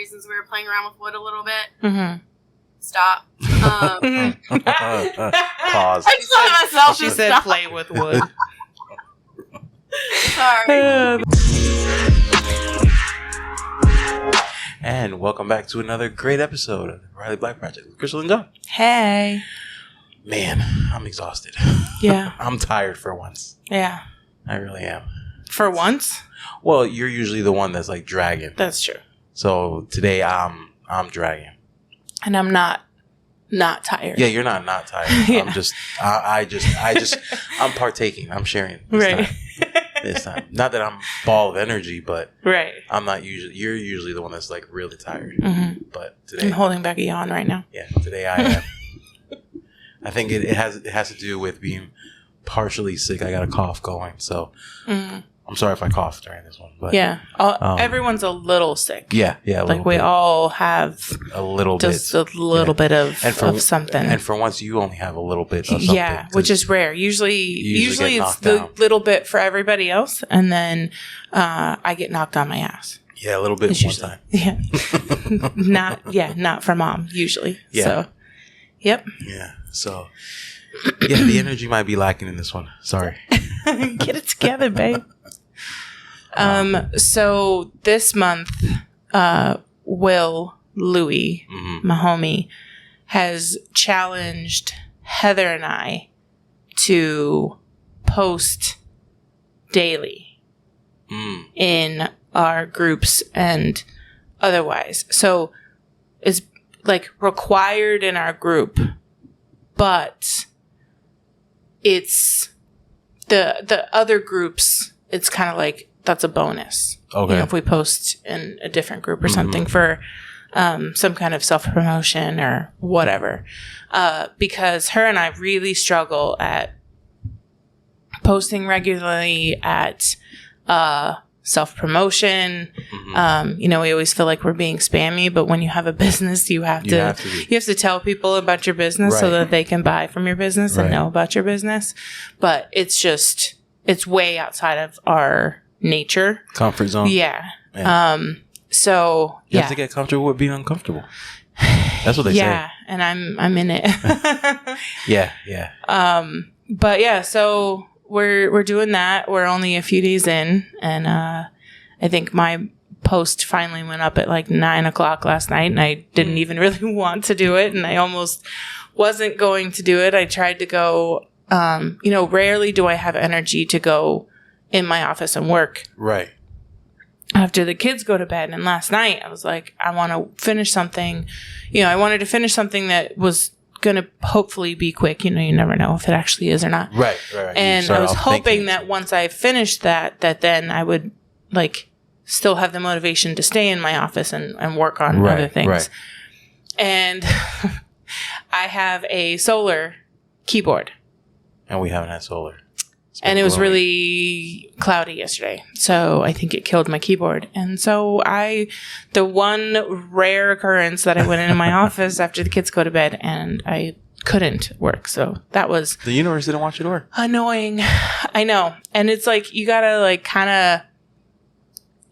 since we were playing around with wood a little bit. Mm-hmm. Stop. Pause. I just let myself She just said stop. play with wood. Sorry. And welcome back to another great episode of the Riley Black Project with Crystal and John. Hey. Man, I'm exhausted. Yeah. I'm tired for once. Yeah. I really am. For once? Well, you're usually the one that's like dragging. That's true. So today I'm dragging. And I'm not tired. Yeah, you're not tired. Yeah. I'm just I'm partaking. I'm sharing this time. Not that I'm ball of energy, but Right. I'm not usually. You're usually the one that's like really tired. Mm-hmm. But today I'm holding back a yawn right now. Yeah, today I am. I think it has to do with being partially sick. I got a cough going, so I'm sorry if I coughed during this one. But yeah, everyone's a little sick. Yeah, like we all have a little just bit, a little bit of something. And for once, you only have a little bit of something. Yeah, which is rare. Usually it's the little bit for everybody else, and then I get knocked on my ass. Yeah, a little bit one time. Yeah, not for mom usually. Yeah. So, yep. Yeah. So, yeah, the energy might be lacking in this one. Sorry. Get it together, babe. So this month, Will Louie, my homie, has challenged Heather and I to post daily in our groups and otherwise. So it's like required in our group, but it's the other groups, it's kind of like that's a bonus. Okay. You know, if we post in a different group or something for some kind of self-promotion or whatever. Because her and I really struggle at posting regularly, at self-promotion. You know, we always feel like we're being spammy, but when you have a business, you have to tell people about your business so that they can buy from your business and know about your business. But it's way outside of our nature. Comfort zone. Yeah. So you have to get comfortable with being uncomfortable. That's what they say. Yeah, and I'm in it. Yeah. But yeah, so we're doing that. We're only a few days in, and I think my post finally went up at like 9:00 last night, and I didn't even really want to do it, and I almost wasn't going to do it. I tried to go. You know, rarely do I have energy to go in my office and work. Right. After the kids go to bed. And last night I was like, I want to finish something. You know, I wanted to finish something that was going to hopefully be quick. You know, you never know if it actually is or not. Right. And I was hoping that once I finished that then I would like still have the motivation to stay in my office and work on other things. Right. And I have a solar keyboard. And we haven't had solar. And it was really cloudy yesterday. So I think it killed my keyboard. And so the one rare occurrence that I went into my office after the kids go to bed and I couldn't work. So that was... The universe didn't want you to work. Annoying. I know. And it's like, you gotta like kind of,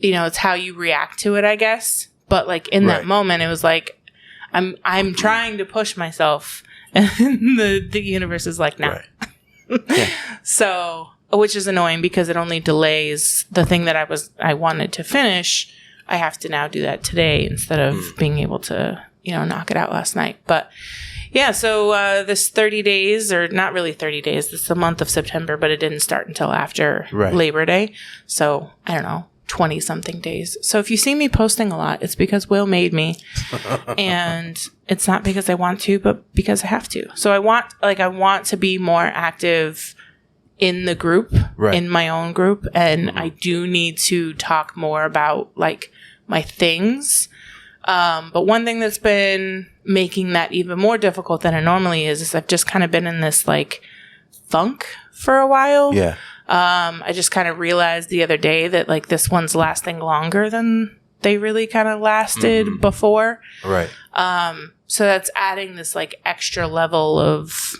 you know, it's how you react to it, I guess. But like in that moment, it was like, I'm trying to push myself and the universe is like, nah. Right. Yeah. So, which is annoying because it only delays the thing that I wanted to finish. I have to now do that today instead of being able to, you know, knock it out last night. But yeah, so this 30 days, or not really 30 days, this is the month of September, but it didn't start until after Labor Day. So I don't know, 20 something days. So if you see me posting a lot, it's because Will made me. And it's not because I want to, but because I have to. So I want to be more active in the group, in my own group. And I do need to talk more about like my things. But one thing that's been making that even more difficult than it normally is I've just kind of been in this like funk for a while. Yeah. I just kind of realized the other day that like this one's lasting longer than they really kind of lasted before. Right. So that's adding this like extra level of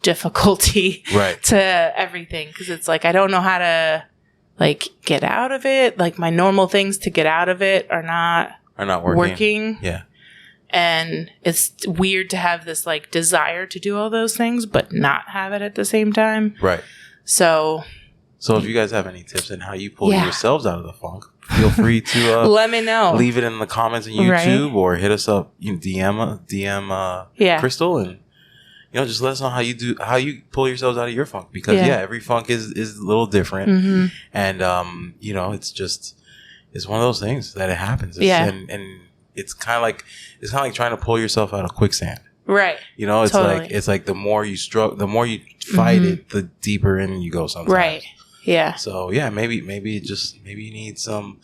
difficulty to everything. Cause it's like, I don't know how to like get out of it. Like my normal things to get out of it are not are not working. Yeah. And it's weird to have this like desire to do all those things, but not have it at the same time. Right. So if you guys have any tips on how you pull yourselves out of the funk, feel free to let me know. Leave it in the comments on YouTube or hit us up. DM Crystal, and just let us know how you pull yourselves out of your funk, because every funk is a little different, and it's one of those things that it happens. And it's kind of like trying to pull yourself out of quicksand. Right. It's like the more you fight it, the deeper in you go sometimes. Right. Yeah. So maybe you need some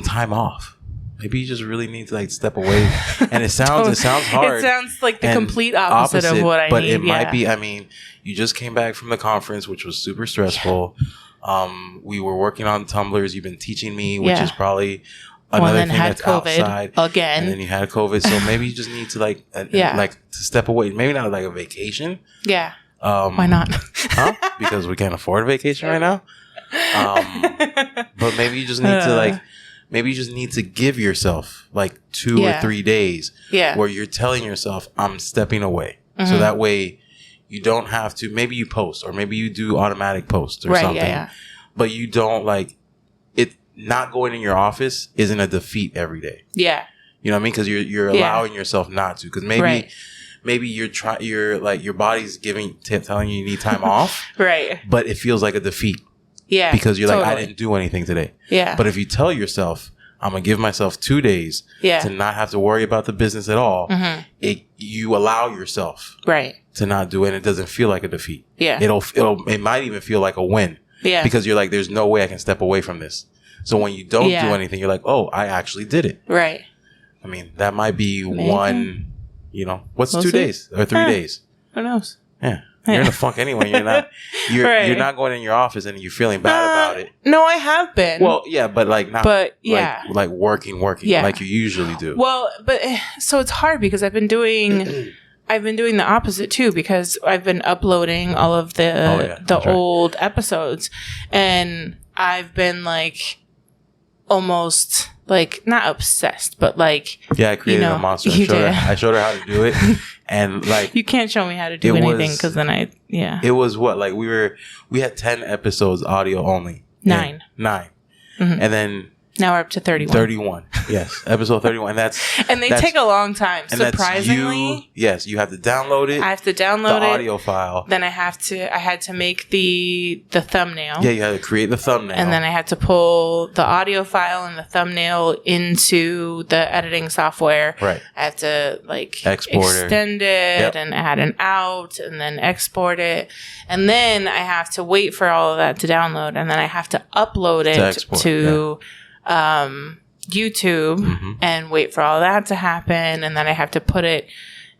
time off. Maybe you just really need to like step away. And it sounds hard. It sounds like the complete opposite of what I need. But it might be. I mean, you just came back from the conference, which was super stressful. We were working on tumblers. You've been teaching me, which is probably another thing that's COVID outside again. And then you had COVID. So maybe you just need to like to step away. Maybe not like a vacation. Yeah. Why not? Because we can't afford a vacation right now. But maybe you just need to give yourself like 2 or 3 days where you're telling yourself, I'm stepping away. So that way you don't have to, maybe you post, or maybe you do automatic posts or something, but you don't like it. Not going in your office isn't a defeat every day. Yeah. You know what I mean? Because you're allowing yourself not to, because maybe you're like your body's telling you need time off. Right. But it feels like a defeat. Yeah. Because you're like, I didn't do anything today. Yeah. But if you tell yourself, I'm going to give myself 2 days to not have to worry about the business at all, you allow yourself to not do it, and it doesn't feel like a defeat. Yeah. It might even feel like a win. Yeah. Because you're like, there's no way I can step away from this. So when you don't do anything, you're like, oh, I actually did it. Right. I mean, that might be one, what's 2 days or 3 days? Who knows? Yeah. You're in a funk anyway. You're not going in your office and you're feeling bad about it. No, I have been. Well, yeah, but like not. But yeah, like working, like you usually do. Well, but so it's hard because I've been doing the opposite too, because I've been uploading all of the old episodes, and I've been like almost like not obsessed, but like I created a monster. I showed her how to do it. And like, you can't show me how to do anything, because then it was what, like we had 10 episodes audio only. 9. And then now we're up to 31. Yes, episode 31. And they take a long time, surprisingly. Yes, you have to download it. I have to download the audio file. Then I had to make the thumbnail. Yeah, you had to create the thumbnail. And then I had to pull the audio file and the thumbnail into the editing software. Right. I have to extend it and add an out and then export it. And then I have to wait for all of that to download, and then I have to upload it to YouTube and wait for all that to happen, and then I have to put it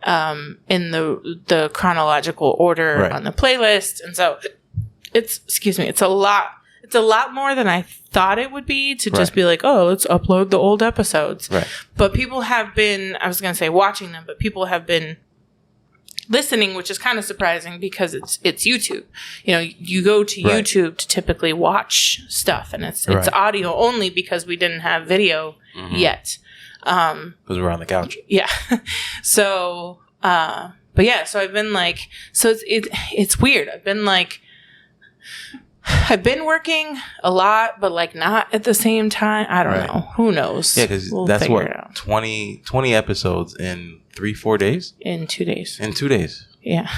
in the chronological order on the playlist. And so it's a lot more than I thought it would be to just be like, oh, let's upload the old episodes. Right. But people have been, I was going to say watching them, but people have been listening, which is kind of surprising because it's YouTube. You go to YouTube to typically watch stuff, and it's audio only because we didn't have video yet. Because we're on the couch. Yeah. So, so I've been like, so it's weird. I've been working a lot, but like not at the same time. I don't know. Who knows? Yeah, because that's what 20 episodes in 3-4 days. In 2 days. Yeah.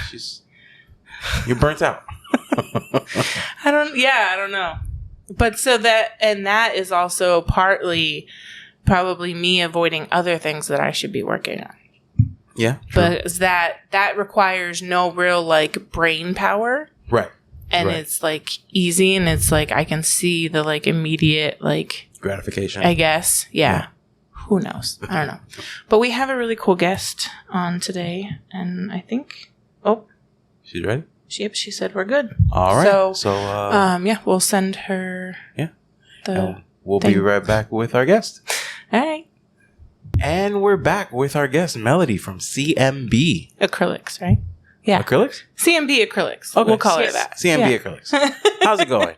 You're burnt out. I don't know. But so that is also partly probably me avoiding other things that I should be working on. Yeah. But that requires no real like brain power. Right. And it's like easy, and it's like I can see the like immediate like gratification, I guess. Yeah. Who knows? I don't know. But we have a really cool guest on today, and I think she's ready? She said we're good. All right. So we'll send her we'll be right back with our guest. All right. And we're back with our guest, Melody from CMB Acrylics, right? Yeah. Acrylics? CMB Acrylics. Okay. We'll call her that. CMB Acrylics. How's it going?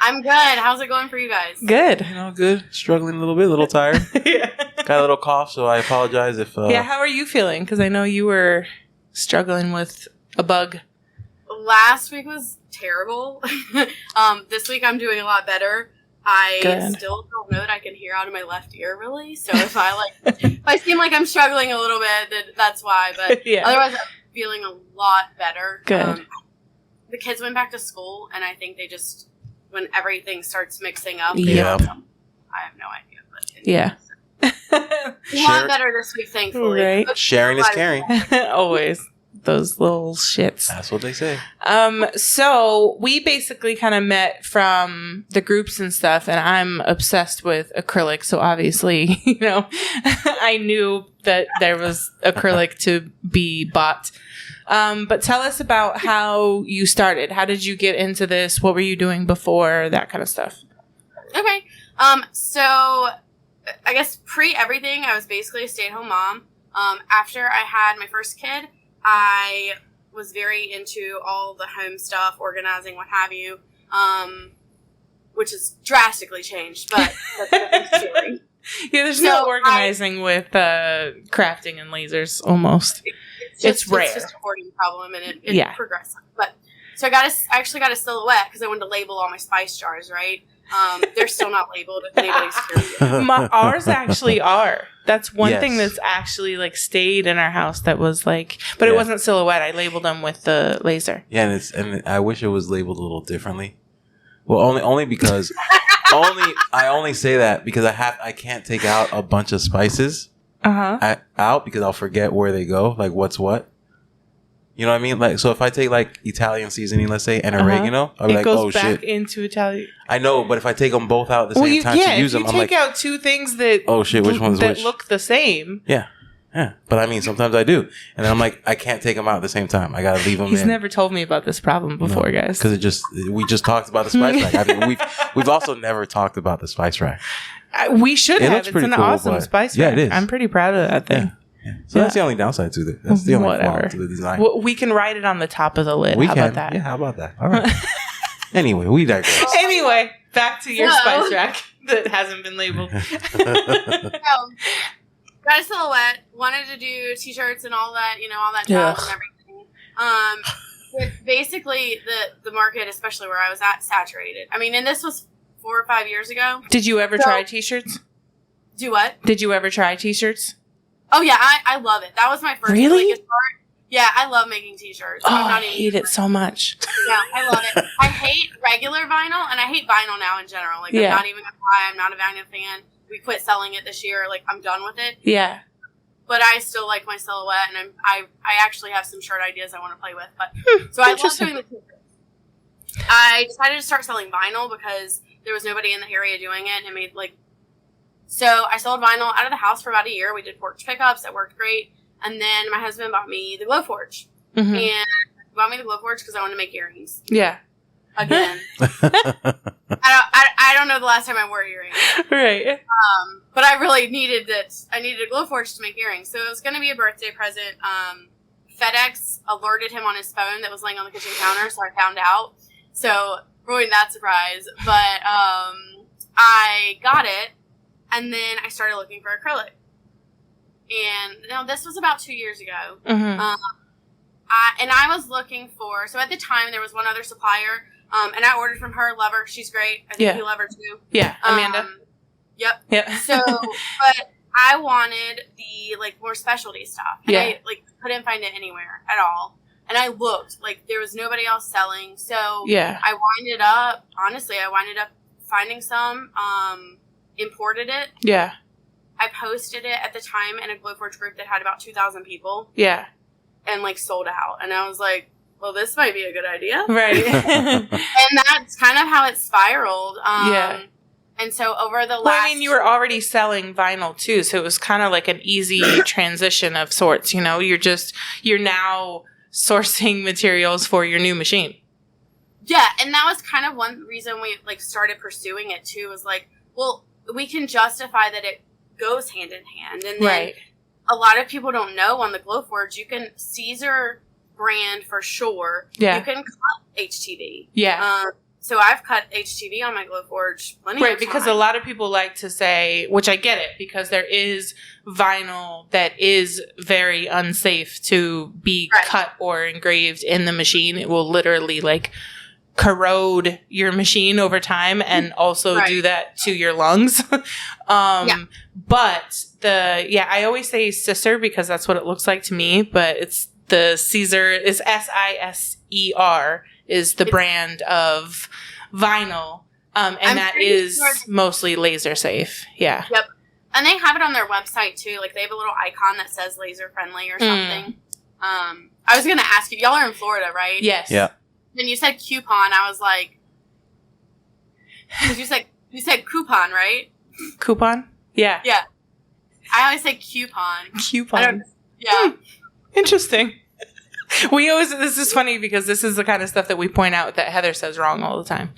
I'm good. How's it going for you guys? Good. Good. Struggling a little bit, a little tired. Yeah. Got a little cough, so I apologize if... how are you feeling? Because I know you were struggling with a bug. Last week was terrible. This week I'm doing a lot better. I still don't know that I can hear out of my left ear, really. So if I seem like I'm struggling a little bit, then that's why. But otherwise, I'm feeling a lot better. Good. The kids went back to school, and I think they just, when everything starts mixing up, I have no idea. But a lot better this week, thankfully. Right. Okay, sharing is caring. Always. Those little shits. That's what they say. So we basically kind of met from the groups and stuff, and I'm obsessed with acrylic. So obviously, I knew that there was acrylic to be bought. But tell us about how you started. How did you get into this? What were you doing before? That kind of stuff. Okay. So I guess pre-everything, I was basically a stay-at-home mom. After I had my first kid, I was very into all the home stuff, organizing, what have you, which has drastically changed, but that's a different story. Yeah, there's no organizing with crafting and lasers, almost. It's rare. It's just a hoarding problem, and it progresses. But so I actually got a silhouette because I wanted to label all my spice jars, right? They're still not labeled if anybody's curious. Ours actually are. That's one thing that's actually stayed in our house that was but it wasn't silhouette. I labeled them with the laser. Yeah, and I wish it was labeled a little differently. Well, only because I only say that because I can't take out a bunch of spices out because I'll forget where they go, what's what. You know what I mean? So if I take Italian seasoning, let's say, and oregano, I'll be it goes oh back shit, into Italian. I know, but if I take them both out at the same time to use them, I'm take out two things that oh shit, which one's which? Look the same. Yeah. But I mean, sometimes I do, and then I'm I can't take them out at the same time. I gotta leave them. He's never told me about this problem before, guys. Because we just talked about the spice rack. I mean, we've also never talked about the spice rack. We should have. It's an awesome spice rack. Yeah, it is. I'm pretty proud of that thing. Yeah. So that's the only downside to it. That's the only flaw to the design. We can write it on the top of the lid. How about that? Yeah, how about that? All right. Anyway, we digress. Anyway, back to your spice rack that hasn't been labeled. Got a silhouette. Wanted to do t-shirts and all that, all that jazz and everything. Basically, the market, especially where I was at, saturated. I mean, and this was 4 or 5 years ago. Did you ever try t-shirts? Do what? Did you ever try t-shirts? Oh, yeah, I love it. That was my first Really? Yeah, I love making t-shirts. I hate it so much. Yeah, I love it. I hate regular vinyl, and I hate vinyl now in general. I'm not even going to lie. I'm not a vinyl fan. We quit selling it this year. I'm done with it. Yeah. But I still like my silhouette, and I actually have some shirt ideas I want to play with. But so I love doing the t-shirts. I decided to start selling vinyl because there was nobody in the area doing it, and it made so I sold vinyl out of the house for about a year. We did porch pickups. It worked great. And then my husband bought me the Glowforge. Mm-hmm. And he bought me the Glowforge because I wanted to make earrings. Yeah. Again. I don't know the last time I wore earrings. Right. But I really needed it. I needed a Glowforge to make earrings. So it was going to be a birthday present. FedEx alerted him on his phone that was laying on the kitchen counter, so I found out. So ruined that surprise. But I got it. And then I started looking for acrylic. And now this was about 2 years ago. Mm-hmm. I was looking for, so at the time there was one other supplier, and I ordered from her. Love her. She's great. I think you love her too. Yeah, Amanda. Yep. Yeah. So, but I wanted the more specialty stuff. And I couldn't find it anywhere at all. And I looked, there was nobody else selling. So I winded up finding some, imported it. Yeah. I posted it at the time in a Glowforge group that had about 2,000 people. Yeah. And sold out. And I was like, well, this might be a good idea. Right. And that's kind of how it spiraled. And so over the last... Well, I mean, you were already selling vinyl too, so it was kind of like an easy transition of sorts, You're now sourcing materials for your new machine. Yeah, and that was kind of one reason we started pursuing it too, was well, we can justify that it goes hand in hand. And then a lot of people don't know on the Glowforge, you can Caesar brand for sure. Yeah. You can cut HTV. Yeah. So I've cut HTV on my Glowforge plenty of times. Right, because a lot of people like to say, which I get it, because there is vinyl that is very unsafe to be cut or engraved in the machine. It will literally like corrode your machine over time and also do that to your lungs. But I always say Siser because that's what it looks like to me, but it's the Caesar is Siser is the brand of vinyl. And that is mostly laser safe. Yeah. Yep. And they have it on their website too. Like they have a little icon that says laser friendly or something. I was going to ask you, y'all are in Florida, right? Yes. Yeah. When you said coupon, I was like, you said coupon, right? Coupon? Yeah. Yeah. I always say coupon. Coupon. Yeah. Interesting. This is funny because this is the kind of stuff that we point out that Heather says wrong all the time.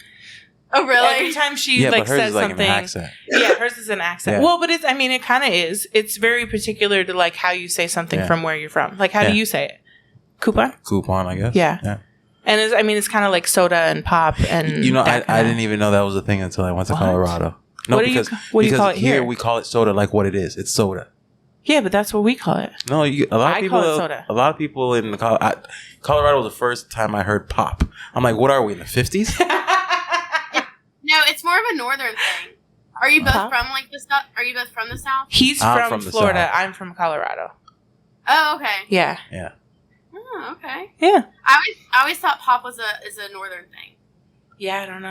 Oh, really? Every time she says something. An accent. Yeah, hers is an accent. Yeah. Well, but it kind of is. It's very particular to like how you say something from where you're from. Like, how do you say it? Coupon? Coupon, I guess. Yeah. And it's kind of like soda and pop and. I didn't even know that was a thing until I went to Colorado. No, what do you call it here? We call it soda like what it is. It's soda. Yeah, but that's what we call it. No, a lot of people call it soda. A lot of people in Colorado was the first time I heard pop. I'm like, what are we in the 50s? No, it's more of a northern thing. Are you both from like the South? Are you both from the South? He's from Florida. I'm from Colorado. Oh, okay. Yeah. Yeah. Oh, okay. Yeah. I always thought pop is a northern thing. Yeah, I don't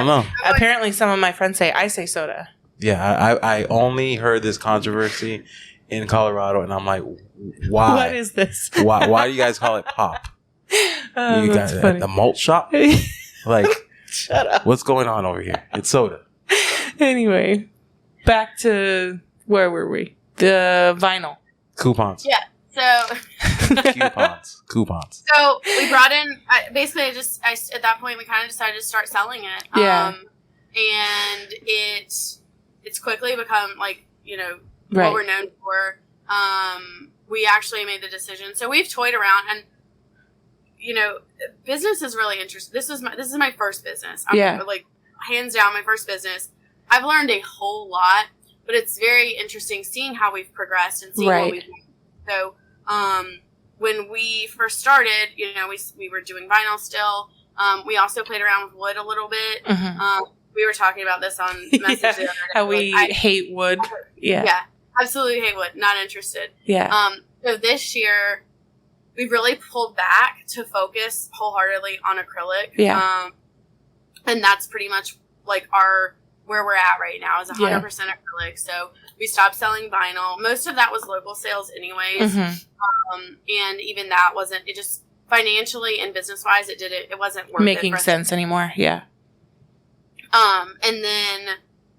know. Apparently, some of my friends I say soda. Yeah, I only heard this controversy in Colorado, and I'm like, why? What is this? Why do you guys call it pop? You that's got funny. At the malt shop? Like, shut up. What's going on over here? It's soda. Anyway, back to where were we? The vinyl. Coupons. Yeah. So coupons. So we brought in. At that point we kind of decided to start selling it. Yeah. And it's quickly become like what we're known for. We actually made the decision. So we've toyed around, and business is really interesting. This is my first business. Like hands down my first business. I've learned a whole lot, but it's very interesting seeing how we've progressed and seeing what we've done. So when we first started, we were doing vinyl still. We also played around with wood a little bit. Mm-hmm. We were talking about this on message the other day. How we hate wood. Yeah. Yeah. Absolutely hate wood. Not interested. Yeah. So this year we really pulled back to focus wholeheartedly on acrylic. Yeah. And that's pretty much like where we're at right now is 100% acrylic. So we stopped selling vinyl. Most of that was local sales anyways. Mm-hmm. And even that wasn't, it just financially and business wise, it wasn't worth making sense anymore. Yeah. And then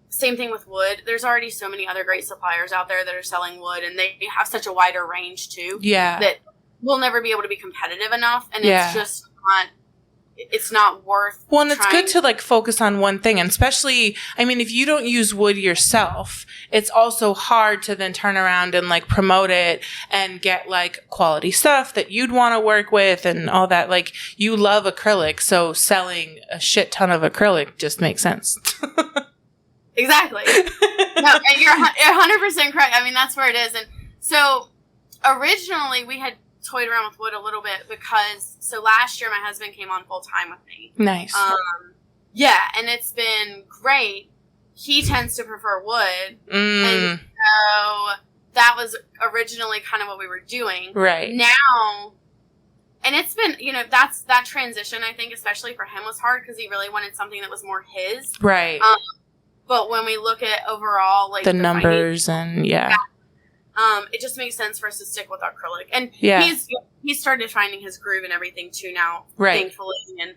same thing with wood. There's already so many other great suppliers out there that are selling wood, and they have such a wider range too. Yeah. That we'll never be able to be competitive enough. And it's just not worth. Well, and it's good to like focus on one thing, and especially, if you don't use wood yourself, it's also hard to then turn around and like promote it and get like quality stuff that you'd want to work with and all that. Like you love acrylic, so selling a shit ton of acrylic just makes sense. Exactly. No, and you're 100% correct. That's where it is. And so originally we had toyed around with wood a little bit because last year my husband came on full time with me. Nice. Yeah, and it's been great. He tends to prefer wood. And so that was originally kind of what we were doing. Right. Now, and it's been, that transition, I think, especially for him was hard because he really wanted something that was more his. Right. But when we look at overall, like the numbers and it just makes sense for us to stick with acrylic. And he's started finding his groove and everything too now, thankfully, and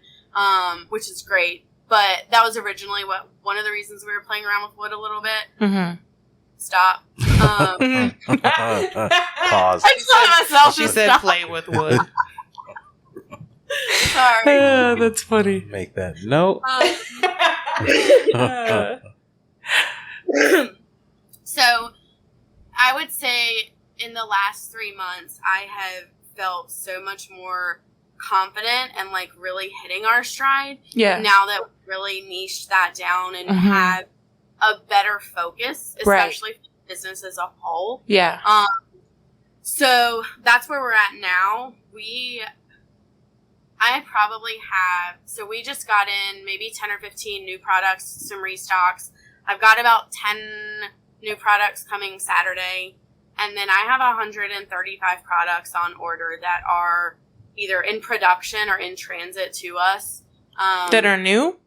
which is great. But that was originally one of the reasons we were playing around with wood a little bit. Mm-hmm. Stop. Pause. I just thought of myself. She said, "Play with wood." Sorry. That's funny. Make that note. So, I would say in the last 3 months, I have felt so much more confident and like really hitting our stride. Yeah. Now that we really niched that down and have a better focus, especially for the business as a whole. Yeah. So that's where we're at now. I probably have, so we just got in maybe 10 or 15 new products, some restocks. I've got about 10 new products coming Saturday. And then I have 135 products on order that are either in production or in transit to us. That are new?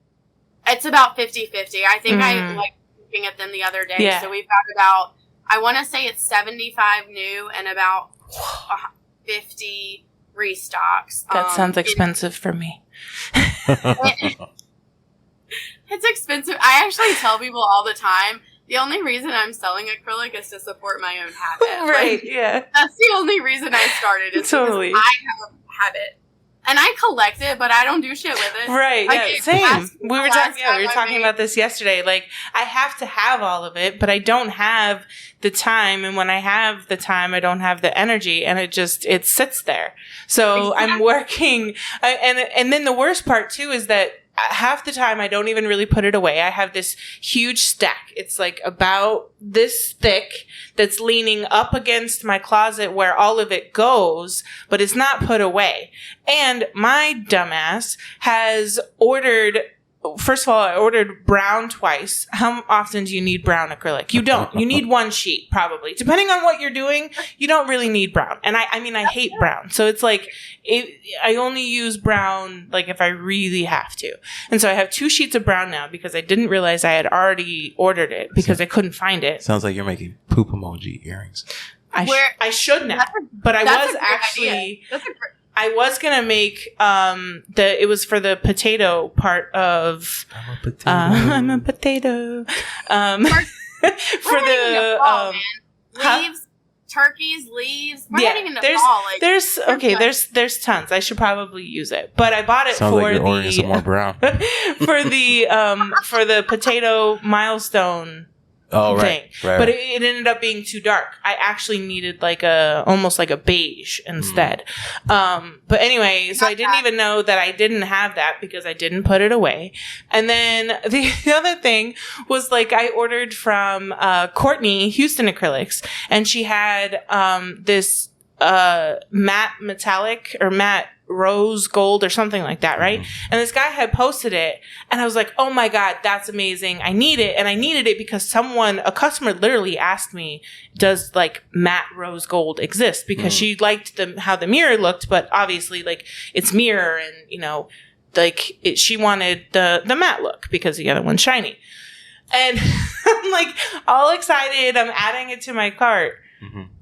It's about 50-50. I think I like looking at them the other day. Yeah. So we've got about, I want to say it's 75 new and about 50 restocks. That sounds expensive for me. It's expensive. I actually tell people all the time, the only reason I'm selling acrylic is to support my own habit. Right, yeah. That's the only reason I started is totally. because I have a habit. And I collect it, but I don't do shit with it. Right, yeah, same. We were talking about this yesterday. Like, I have to have all of it, but I don't have the time. And when I have the time, I don't have the energy. And it sits there. So I'm working. And then the worst part, too, is that half the time I don't even really put it away. I have this huge stack. It's like about this thick that's leaning up against my closet where all of it goes, but it's not put away. And my dumbass has ordered, first of all, I ordered brown twice. How often do you need brown acrylic? You don't. You need one sheet, probably. Depending on what you're doing, you don't really need brown. And I mean, I hate brown. So it's like, I only use brown, like, if I really have to. And so I have 2 sheets of brown now because I didn't realize I had already ordered it because I couldn't find it. Sounds like you're making poop emoji earrings. I should now. But I was actually... I was gonna make it was for the potato part of I'm a potato. For the fall, leaves, turkeys, leaves. We're not even in the fall. Like, there's tons. I should probably use it, but I bought it Sounds for like you're ordering some more brown for the potato milestone. Oh, right. But it ended up being too dark. I actually needed almost like a beige instead. But anyway, so I didn't even know that I didn't have that because I didn't put it away. And then the other thing was like I ordered from Courtney Houston Acrylics, and she had this matte metallic or matte rose gold or something like that, right? And this guy had posted it, and I was like, oh my God, that's amazing. I need it. And I needed it because a customer literally asked me, does like matte rose gold exist? Because she liked how the mirror looked, but obviously like it's mirror and, she wanted the matte look because the other one's shiny. And I'm like all excited. I'm adding it to my cart.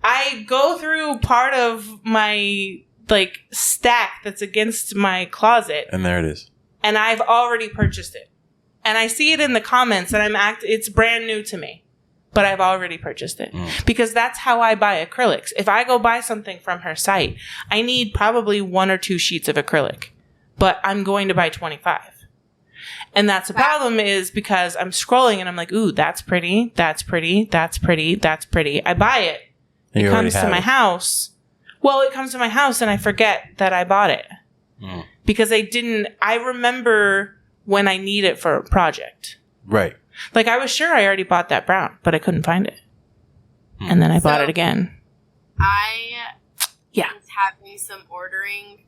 I go through part of my stack that's against my closet. And there it is. And I've already purchased it. And I see it in the comments and it's brand new to me. But I've already purchased it. Because that's how I buy acrylics. If I go buy something from her site, I need probably 1 or 2 sheets of acrylic. But I'm going to buy 25. And that's the problem is because I'm scrolling and I'm like, ooh, that's pretty, that's pretty, that's pretty, that's pretty. I buy it. It comes to my house. Well, it comes to my house and I forget that I bought it. Because I remember when I need it for a project. Right. Like I was sure I already bought that brown, but I couldn't find it. And then I bought it again. I was having some ordering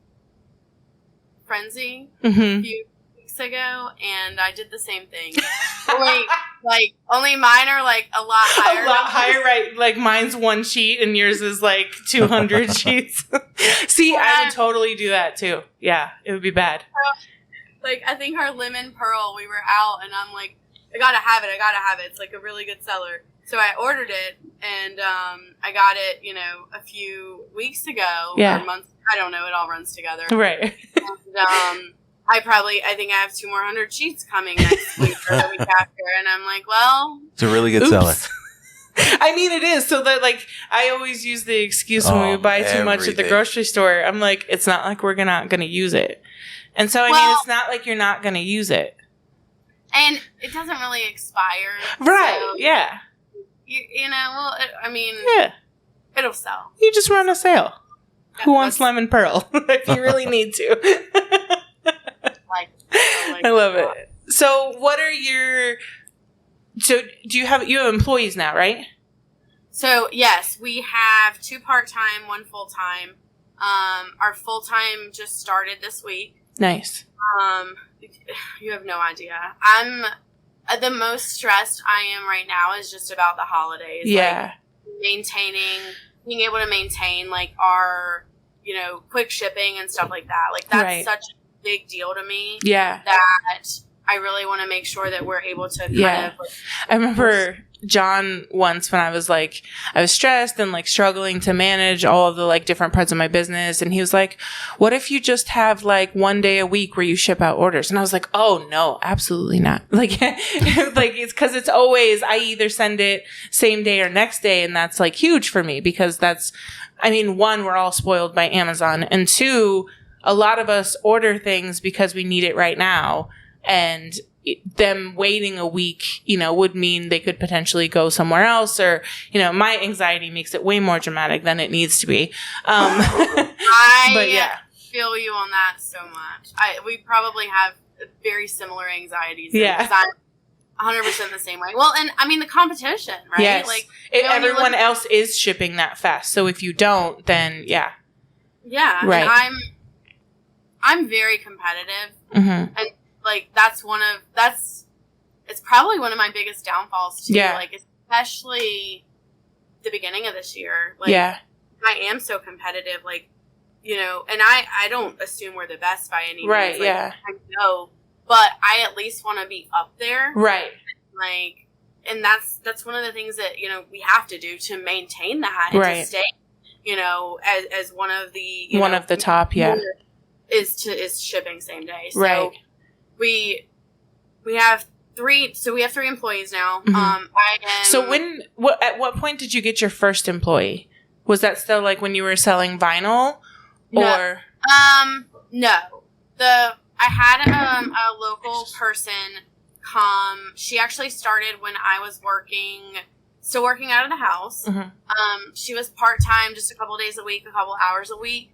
frenzy a few weeks ago, and I did the same thing. Only mine are like a lot higher. A lot higher, right? Like mine's 1 sheet and yours is like 200 sheets. See, I would totally do that too. Yeah, it would be bad. I think our lemon pearl, we were out and I'm like, I gotta have it. It's like a really good seller. So I ordered it and I got it, a few weeks ago or months. I don't know. It all runs together. Right. And I think I have 2 more 100 sheets coming next week or the week after. And I'm like, well. It's a really good seller. I mean, it is. So that I always use the excuse when we buy too much at the grocery store. I'm like, it's not like we're not going to use it. And so, I mean, it's not like you're not going to use it. And it doesn't really expire. Right. So, yeah. Yeah. It'll sell. You just run a sale. Who wants lemon pearl? If you really need to. I love it. So what are so do you have employees now, right? So yes, we have 2 part-time, 1 full-time. Our full-time just started this week. Nice. You have no idea. I'm the most stressed I am right now is just about the holidays. Yeah. Being able to maintain like our, quick shipping and stuff like that. Like that's such a big deal to me. Yeah. That I really want to make sure that we're able to kind of. I remember John once when I was stressed and like struggling to manage all of the like different parts of my business. And he was like, what if you just have like 1 day a week where you ship out orders? And I was like, oh no, absolutely not. Like, it's cause it's always, I either send it same day or next day. And that's like huge for me because one, we're all spoiled by Amazon. And 2, a lot of us order things because we need it right now. And them waiting a week, would mean they could potentially go somewhere else or, my anxiety makes it way more dramatic than it needs to be. I feel you on that so much. We probably have very similar anxieties. Yeah. I'm 100% the same way. Well, and the competition, right? Yes. Like everyone else is shipping that fast. So if you don't, then yeah. Yeah. Right. And I'm very competitive. Mm-hmm. And like it's probably one of my biggest downfalls too. Yeah. Like especially the beginning of this year. Like yeah. I am so competitive, like, and I don't assume we're the best by any means. Right, like, yeah. I know, but I at least want to be up there. Right. Like, and that's one of the things that, we have to do to maintain that and to stay, as one of the, one of the top, yeah. Is shipping same day. So right. We have 3 employees now. Mm-hmm. So at what point did you get your first employee? Was that still like when you were selling vinyl or? No, I had a local person come. She actually started when I was still working out of the house. Mm-hmm. She was part-time, just a couple days a week, a couple hours a week.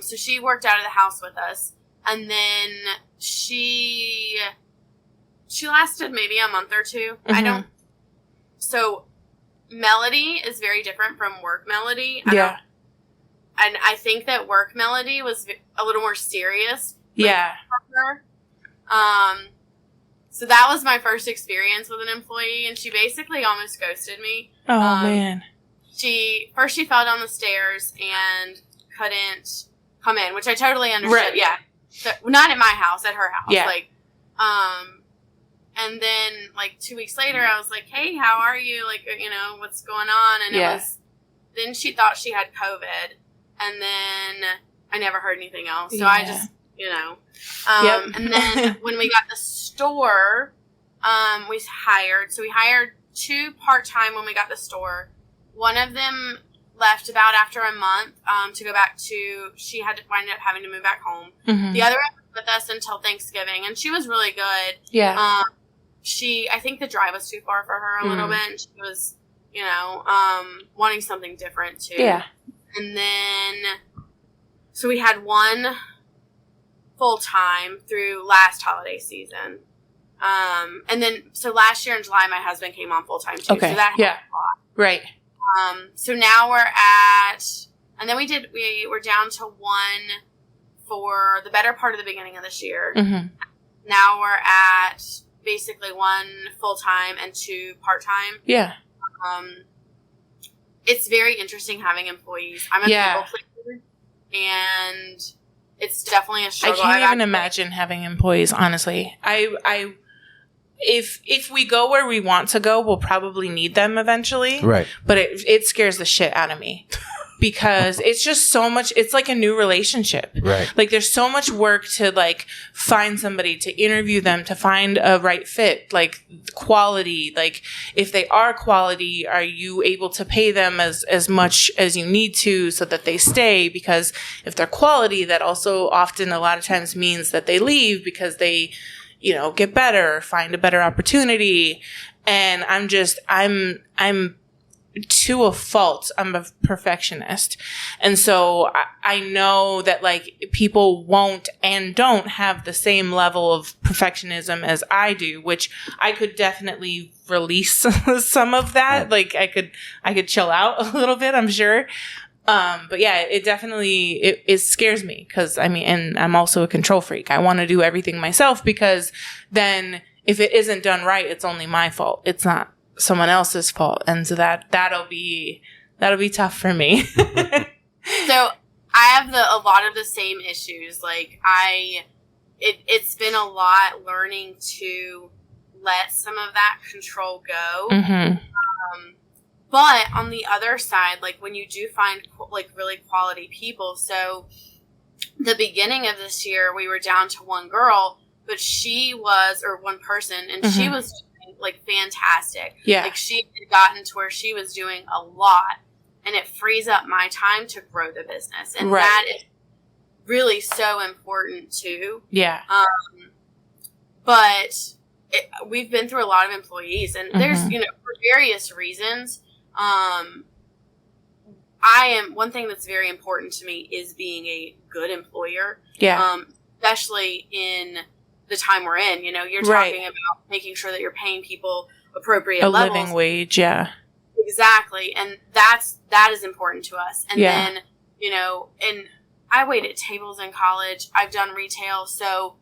So she worked out of the house with us. And then she lasted maybe a month or 2. Mm-hmm. So Melody is very different from Work Melody. Yeah. And I think that Work Melody was a little more serious. Yeah. For her. So that was my first experience with an employee, and she basically almost ghosted me. Oh, man. She fell down the stairs and couldn't come in, which I totally understood. Right. Yeah. So, not at my house, at her house. Yeah. Like, and then like 2 weeks later, I was like, "Hey, how are you? Like, what's going on?" And then she thought she had COVID, and then I never heard anything else. So I just, Yep. And then when we got the store, we hired 2 part-time when we got the store. One of them left about after a month to go back to, she had to wind up having to move back home. Mm-hmm. The other one was with us until Thanksgiving, and she was really good. Yeah. I think the drive was too far for her a little bit, and she was, wanting something different too. Yeah. And then, so we had 1 full-time through last holiday season. And then, so last year in July, my husband came on full-time too. Okay. So that helped a lot. Right. So now we're at, and then we were down to 1 for the better part of the beginning of this year. Mm-hmm. Now we're at basically 1 full-time and 2 part-time. Yeah. It's very interesting having employees. I'm a people pleaser, and it's definitely a struggle. I can't even imagine having employees, honestly. If we go where we want to go, we'll probably need them eventually. Right. But it scares the shit out of me because it's just so much. It's like a new relationship. Right. Like there's so much work to like find somebody, to interview them, to find a right fit, like quality. Like if they are quality, are you able to pay them as much as you need to so that they stay? Because if they're quality, that also often a lot of times means that they leave because they, get better, find a better opportunity. And I'm to a fault, I'm a perfectionist. And so I know that like people won't and don't have the same level of perfectionism as I do, which I could definitely release some of that. Like I could chill out a little bit, I'm sure. But yeah, it definitely, it scares me because and I'm also a control freak. I want to do everything myself because then if it isn't done right, it's only my fault. It's not someone else's fault. And so that'll be tough for me. So I have a lot of the same issues. Like it's been a lot learning to let some of that control go. Mm-hmm. But on the other side, like when you do find like really quality people, so the beginning of this year, we were down to one girl, but one person, and she was doing like fantastic. Yeah. Like she had gotten to where she was doing a lot, and it frees up my time to grow the business. And that is really so important too. Yeah. But we've been through a lot of employees, and there's, for various reasons, one thing that's very important to me is being a good employer. Yeah. Especially in the time we're in, you're talking about making sure that you're paying people appropriate levels. Living wage. Yeah. Exactly. And that is important to us. And then, and I waited tables in college. I've done retail. So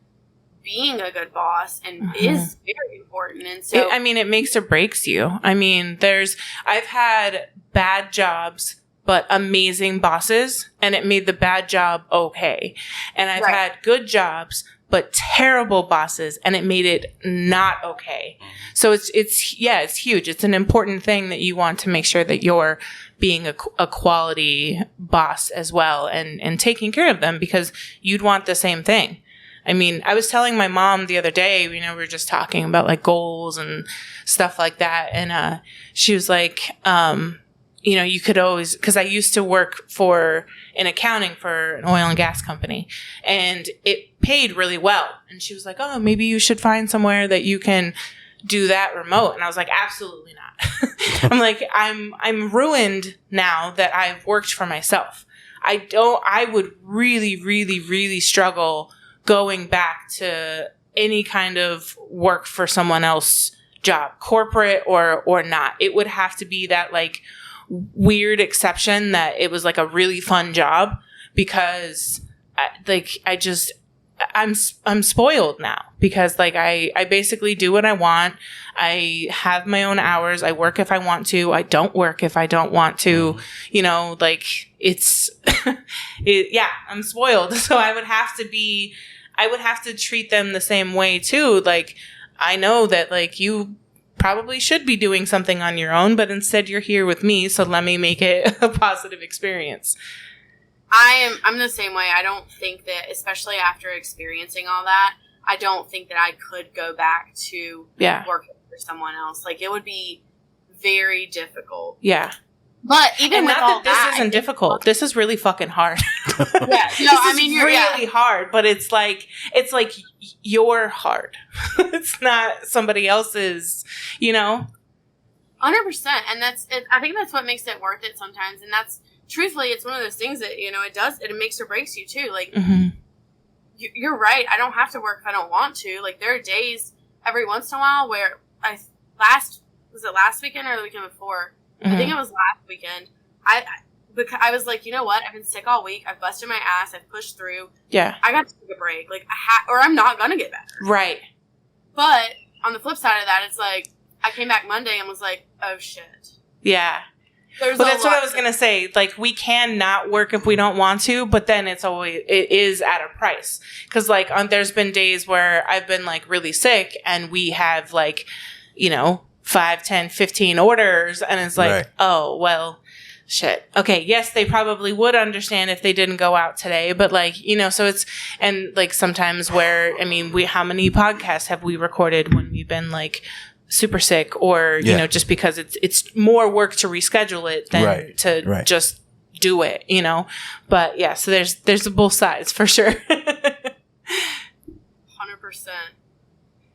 being a good boss is very important. And so, it makes or breaks you. I've had bad jobs, but amazing bosses, and it made the bad job okay. And I've had good jobs, but terrible bosses, and it made it not okay. So it's huge. It's an important thing that you want to make sure that you're being a quality boss as well, and taking care of them, because you'd want the same thing. I was telling my mom the other day, we were just talking about like goals and stuff like that. And, she was like, you could always, cause I used to work in accounting for an oil and gas company, and it paid really well. And she was like, oh, maybe you should find somewhere that you can do that remote. And I was like, absolutely not. I'm like, I'm ruined now that I've worked for myself. I would really, really, really struggle going back to any kind of work for someone else job, corporate or not. It would have to be that like weird exception that it was like a really fun job, because I'm spoiled now, because like I basically do what I want. I have my own hours. I work if I want to. I don't work if I don't want to. It's I'm spoiled. So I would have to treat them the same way too. Like, I know that like you probably should be doing something on your own, but instead you're here with me. So let me make it a positive experience. I'm the same way. I don't think that, especially after experiencing all that, I don't think that I could go back to working for someone else. Like, it would be very difficult. Yeah. But even with all that, this isn't difficult. This is really fucking hard. Yeah. No, you're really hard, but it's like you're hard. It's not somebody else's, 100%. And I think that's what makes it worth it sometimes. And that's, truthfully, it's one of those things that, it makes or breaks you too. Like, you're right. I don't have to work if I don't want to. Like, there are days every once in a while where was it last weekend or the weekend before? I think it was last weekend. I was like, you know what? I've been sick all week. I've busted my ass. I've pushed through. Yeah. I got to take a break. Like, or I'm not going to get better. Right. But on the flip side of that, it's like, I came back Monday and was like, oh shit. Yeah. That's what I was going to say. Like, we can not work if we don't want to, but then it is at a price. Cause like, there's been days where I've been like really sick, and we have like, 5, 10, 15 orders, and it's like, oh, well, shit. Okay, yes, they probably would understand if they didn't go out today, but like, so it's, and like sometimes where, how many podcasts have we recorded when we've been like super sick, or, just because it's more work to reschedule it than to just do it, but yeah, so there's both sides for sure. 100%.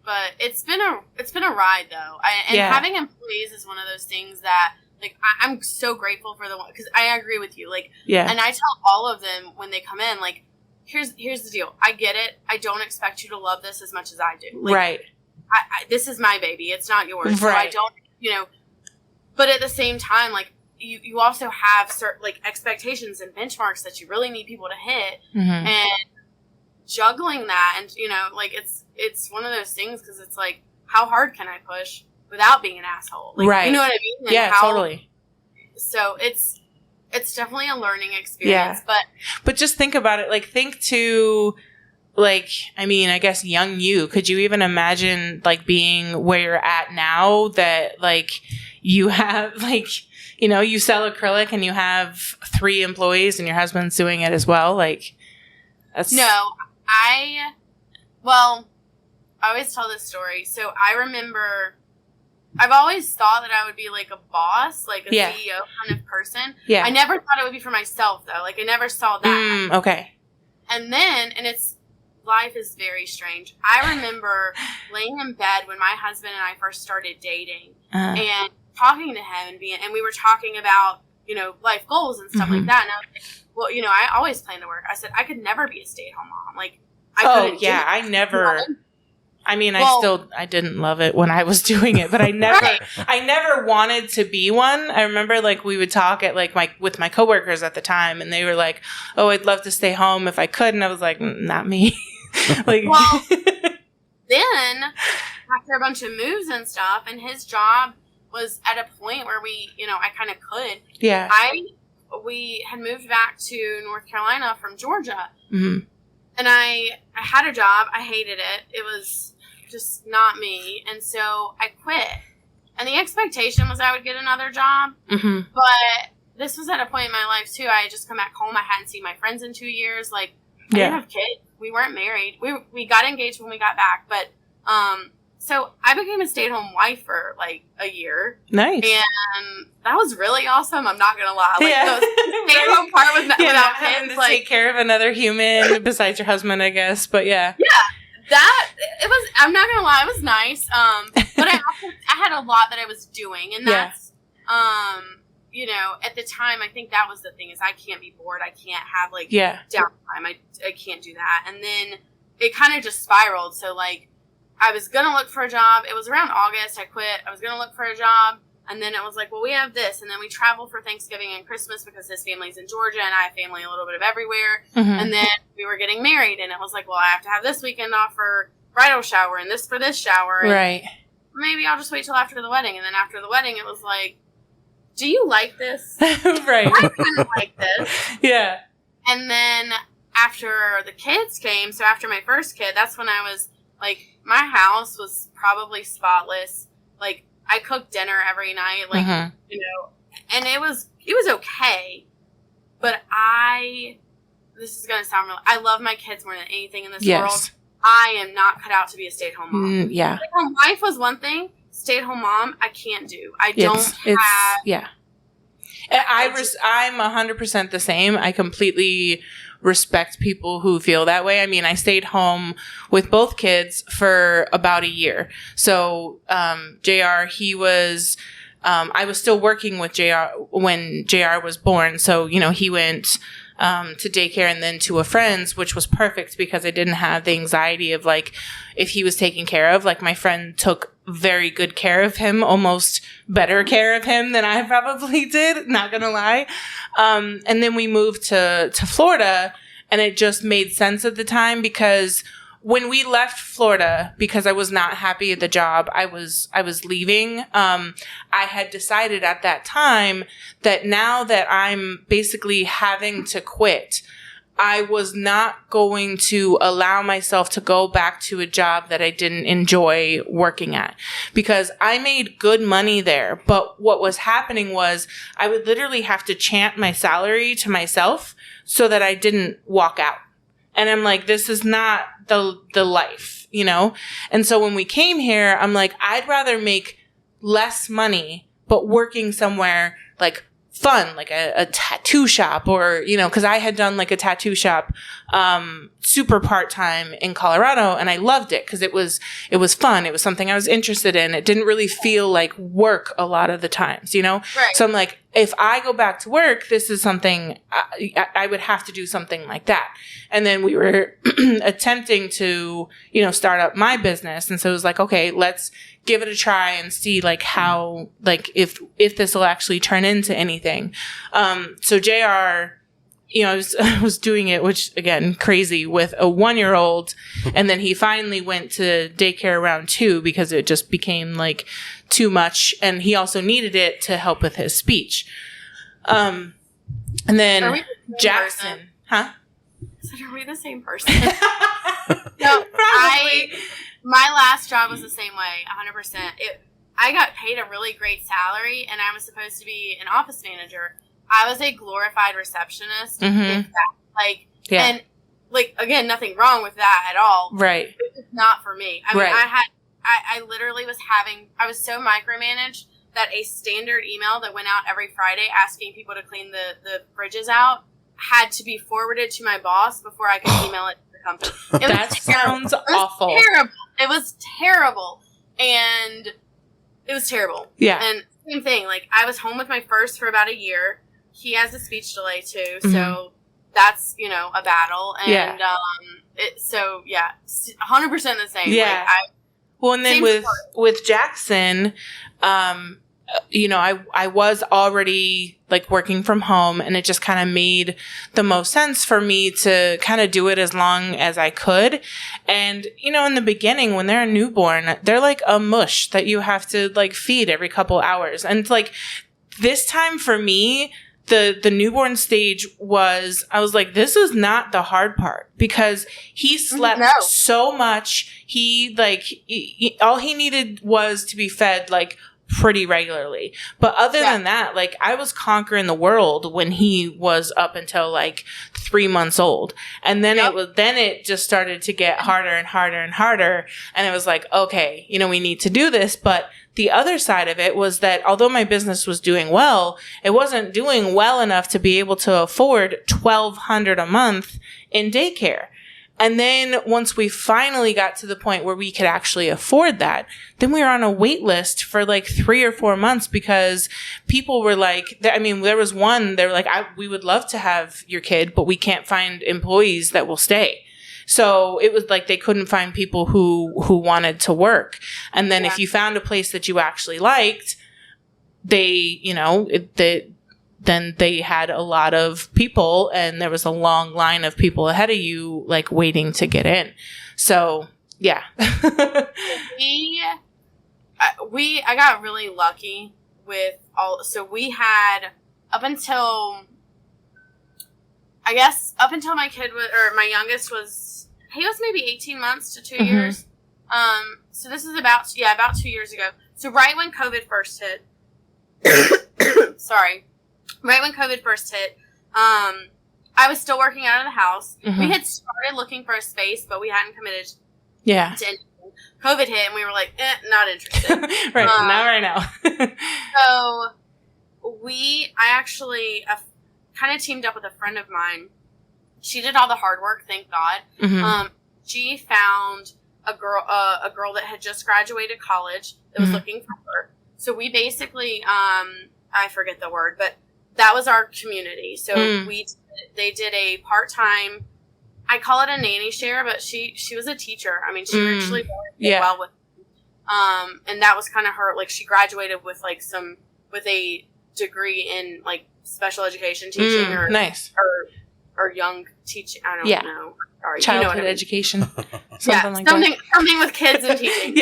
But it's been a ride though. Having employees is one of those things that like, I'm so grateful for the one, because I agree with you. Like, yeah. And I tell all of them when they come in, like, here's the deal. I get it. I don't expect you to love this as much as I do. Like, right. This is my baby. It's not yours. Right. So I don't, but at the same time, like, you also have certain, like, expectations and benchmarks that you really need people to hit. Mm-hmm. And juggling that, and, like, it's one of those things, because it's like, how hard can I push without being an asshole? Like, right. You know what I mean? And yeah, totally. So it's definitely a learning experience. Yeah. But just think about it. Like, think to, like, I mean, I guess young you. Could you even imagine, like, being where you're at now, that, like, you have, like, you sell acrylic and you have 3 employees and your husband's doing it as well? Like, that's... No, I always tell this story. So I remember, I've always thought that I would be like a boss, like a CEO kind of person. Yeah. I never thought it would be for myself, though. Like, I never saw that. Okay. And then, life is very strange. I remember laying in bed when my husband and I first started dating and talking to him, and we were talking about, life goals and stuff like that. And I was like, well, I always plan to work. I said, I could never be a stay-at-home mom. Like, I never... I mean, I didn't love it when I was doing it, but I never wanted to be one. I remember, like, we would talk at, like, with my coworkers at the time, and they were like, oh, I'd love to stay home if I could. And I was like, not me. Like, well, then after a bunch of moves and stuff, and his job was at a point where we, I kind of could. Yeah. We had moved back to North Carolina from Georgia. Mm-hmm. And I had a job. I hated it. It was just not me. And so I quit. And the expectation was I would get another job. Mm-hmm. But this was at a point in my life, too. I had just come back home. I hadn't seen my friends in 2 years. Like, I didn't have kids. We weren't married. We got engaged when we got back. But, so I became a stay-at-home wife for, like, a year. Nice. And that was really awesome. I'm not going to lie. Like, the stay-at-home part was without kids. To take care of another human besides your husband, I guess. But, yeah. Yeah. It was, I'm not going to lie, it was nice. But I had a lot that I was doing. And that's, at the time, I think that was the thing, is I can't be bored. I can't have, like, downtime. I can't do that. And then it kind of just spiraled. So, like, I was going to look for a job. It was around August. I quit. I was going to look for a job. And then it was like, well, we have this. And then we travel for Thanksgiving and Christmas because his family's in Georgia and I have family a little bit of everywhere. Mm-hmm. And then we were getting married. And it was like, well, I have to have this weekend off for bridal shower and this for this shower. And right. Maybe I'll just wait till after the wedding. And then after the wedding, it was like, do you like this? Right. I kind of like this. Yeah. And then after the kids came, so after my first kid, that's when I was like, my house was probably spotless. Like, I cooked dinner every night, like, and it was okay. But this is going to sound real, I love my kids more than anything in this world. I am not cut out to be a stay-at-home mom. Yeah. Stay-at-home wife was one thing. Stay-at-home mom, I can't do. I don't have. Yeah. I'm 100% the same. I completely respect people who feel that way. I mean, I stayed home with both kids for about a year. So, JR, he was, I was still working with JR when JR was born. So, he went, to daycare and then to a friend's, which was perfect because I didn't have the anxiety of, like, if he was taken care of. Like, my friend took very good care of him, almost better care of him than I probably did, not gonna lie. And then we moved to Florida, and it just made sense at the time because when we left Florida, because I was not happy at the job I was leaving, I had decided at that time that now that I'm basically having to quit, I was not going to allow myself to go back to a job that I didn't enjoy working at because I made good money there. But what was happening was I would literally have to chant my salary to myself so that I didn't walk out. And I'm like, this is not the life, And so when we came here, I'm like, I'd rather make less money, but working somewhere like fun, like a tattoo shop, or, you know, because I had done like a tattoo shop super part-time in Colorado, and I loved it because it was fun. It was something I was interested in. It didn't really feel like work a lot of the times, you know? Right. So I'm like, if I go back to work, this is something I would have to do something like that. And then we were attempting to, you know, start up my business. And so it was like, okay, let's give it a try and see like how, like if this will actually turn into anything. So JR, you know, I was doing it, which again, crazy, with a 1-year-old. And then he finally went to daycare around 2 because it just became like too much. And he also needed it to help with his speech. And then Jackson, person? Huh? So are we the same person? No, probably. My last job was the same way, 100%. I got paid a really great salary, and I was supposed to be an office manager. I was a glorified receptionist. Mm-hmm. If that, like, yeah. And like, again, nothing wrong with that at all. Right. It was not for me. I mean, I literally I was so micromanaged that a standard email that went out every Friday asking people to clean the fridges out had to be forwarded to my boss before I could email it to the company. That sounds awful. Terrible. It was terrible. And it was terrible. Yeah. And same thing. Like, I was home with my first for about a year. He has a speech delay too. Mm-hmm. So that's, you know, a battle. And, yeah. 100% the same. Yeah. Like, well, and then with Jackson, you know, I was already like working from home, and it just kind of made the most sense for me to kind of do it as long as I could. And, you know, in the beginning, when they're a newborn, they're like a mush that you have to like feed every couple hours. And like this time for me, the newborn stage I was like, this is not the hard part, because he slept so much. He all he needed was to be fed like pretty regularly. But other than that, like, I was conquering the world when he was up until like 3 months old. And then it just started to get harder and harder and harder. And it was like, okay, you know, we need to do this. But the other side of it was that although my business was doing well, it wasn't doing well enough to be able to afford $1,200 a month in daycare. And then once we finally got to the point where we could actually afford that, then we were on a wait list for like 3 or 4 months, because people were like, I mean, there was one, they were like, we would love to have your kid, but we can't find employees that will stay. So it was like they couldn't find people who wanted to work. And then if you found a place that you actually liked, then they had a lot of people, and there was a long line of people ahead of you, like, waiting to get in. So, yeah. I got really lucky with so we had up until my kid my youngest he was maybe 18 months to 2 years. So this is about 2 years ago. So right when COVID first hit, sorry. Right when COVID first hit, I was still working out of the house. Mm-hmm. We had started looking for a space, but we hadn't committed to anything. COVID hit, and we were like, not interested. Right, not right now. So I actually kind of teamed up with a friend of mine. She did all the hard work, thank God. Mm-hmm. She found a girl that had just graduated college that was looking for work. So we basically, I forget the word, but that was our community. So they did a part-time, I call it a nanny share, but she was a teacher. I mean, she actually did well with and that was kind of her, like, she graduated with like with a degree in like special education teaching or young teaching. I don't know. Sorry, childhood education. Something with kids and teaching.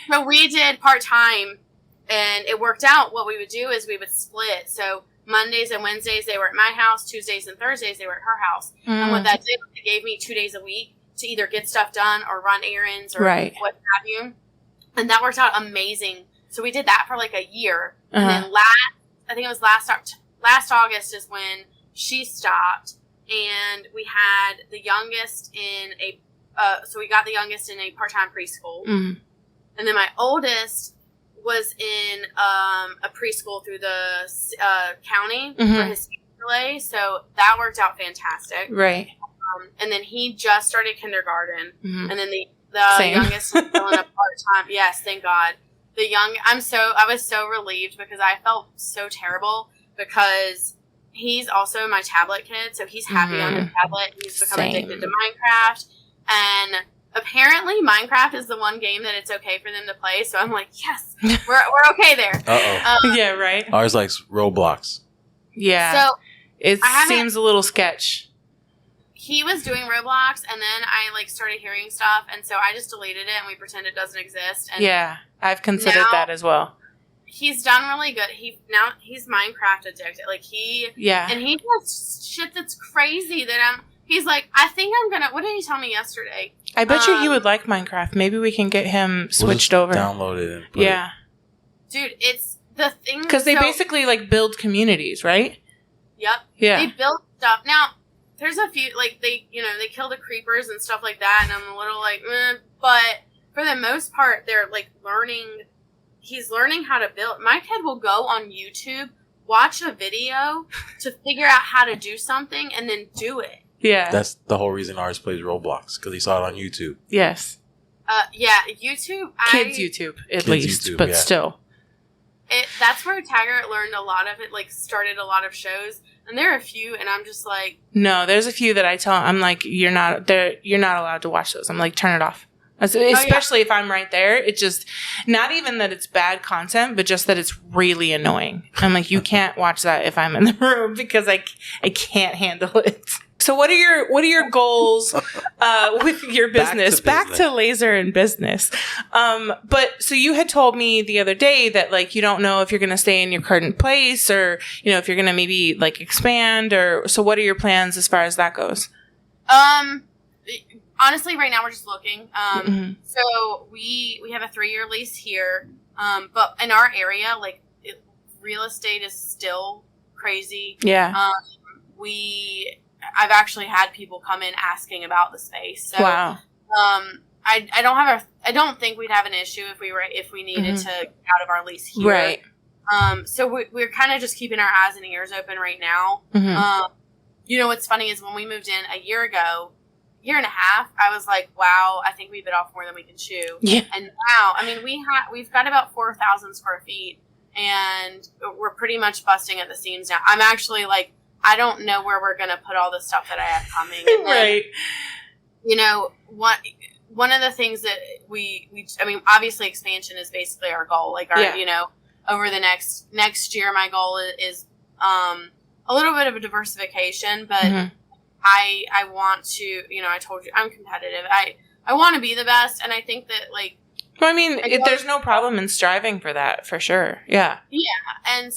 So we did part-time. And it worked out. What we would do is we would split. So Mondays and Wednesdays, they were at my house. Tuesdays and Thursdays, they were at her house. And what that did, it gave me 2 days a week to either get stuff done or run errands or what have you. And that worked out amazing. So we did that for like a year. And then I think it was last August is when she stopped. And we had the youngest in so we got the youngest in a part-time preschool. And then my oldest was in a preschool through the county for his delay, so that worked out fantastic. Right. And then he just started kindergarten, and then the youngest was still in a part-time. Yes, thank God. I was so relieved because I felt so terrible because he's also my tablet kid, so he's happy on his tablet. He's become addicted to Minecraft, and apparently Minecraft is the one game that it's okay for them to play. So I'm like, yes, we're okay there. Yeah, right. Ours likes Roblox. Yeah. So it seems a little sketch. He was doing Roblox, and then I started hearing stuff, and so I just deleted it, and we pretend it doesn't exist. And yeah, I've considered that as well. He's done really good. He's Minecraft addicted. And he does shit that's crazy. He's like, I think I'm gonna. What did he tell me yesterday? I bet you he would like Minecraft. Maybe we can get him switched over. Download it. And put it. Dude, it's the thing because they basically build communities, right? Yep. Yeah. They build stuff now. There's a few, they kill the creepers and stuff like that, and I'm a little but for the most part, they're, he's learning how to build. My kid will go on YouTube, watch a video to figure out how to do something, and then do it. Yeah. That's the whole reason ours plays Roblox, because he saw it on YouTube. Yes. Yeah, YouTube. Kids YouTube, at least, YouTube, but still. That's where Taggart learned a lot of it, started a lot of shows. And there are a few, and I'm just like... No, there's a few that I tell I'm like, you're not allowed to watch those. I'm like, turn it off. Especially if I'm right there. It just... Not even that it's bad content, but just that it's really annoying. I'm like, you can't watch that if I'm in the room because I can't handle it. So what are your goals with your business? Back to laser and business. But so you had told me the other day that you don't know if you're going to stay in your current place or if you're going to maybe expand or so. What are your plans as far as that goes? Honestly, right now we're just looking. So we have a 3-year lease here, but in our area, real estate is still crazy. Yeah. I've actually had people come in asking about the space. So, wow. I don't think we'd have an issue if we needed to get out of our lease here. Right. So we're kind of just keeping our eyes and ears open right now. What's funny is when we moved in a year and a half, I was like, wow, I think we bit off more than we can chew. Yeah. And now, we've got about 4,000 square feet, and we're pretty much busting at the seams now. I'm actually I don't know where we're going to put all the stuff that I have coming. And then, right. One of the things that obviously expansion is basically our goal. Over the next year, my goal is a little bit of a diversification, but I want to, I told you I'm competitive. I want to be the best. And I think that there's no problem in striving for that, for sure. Yeah. Yeah. And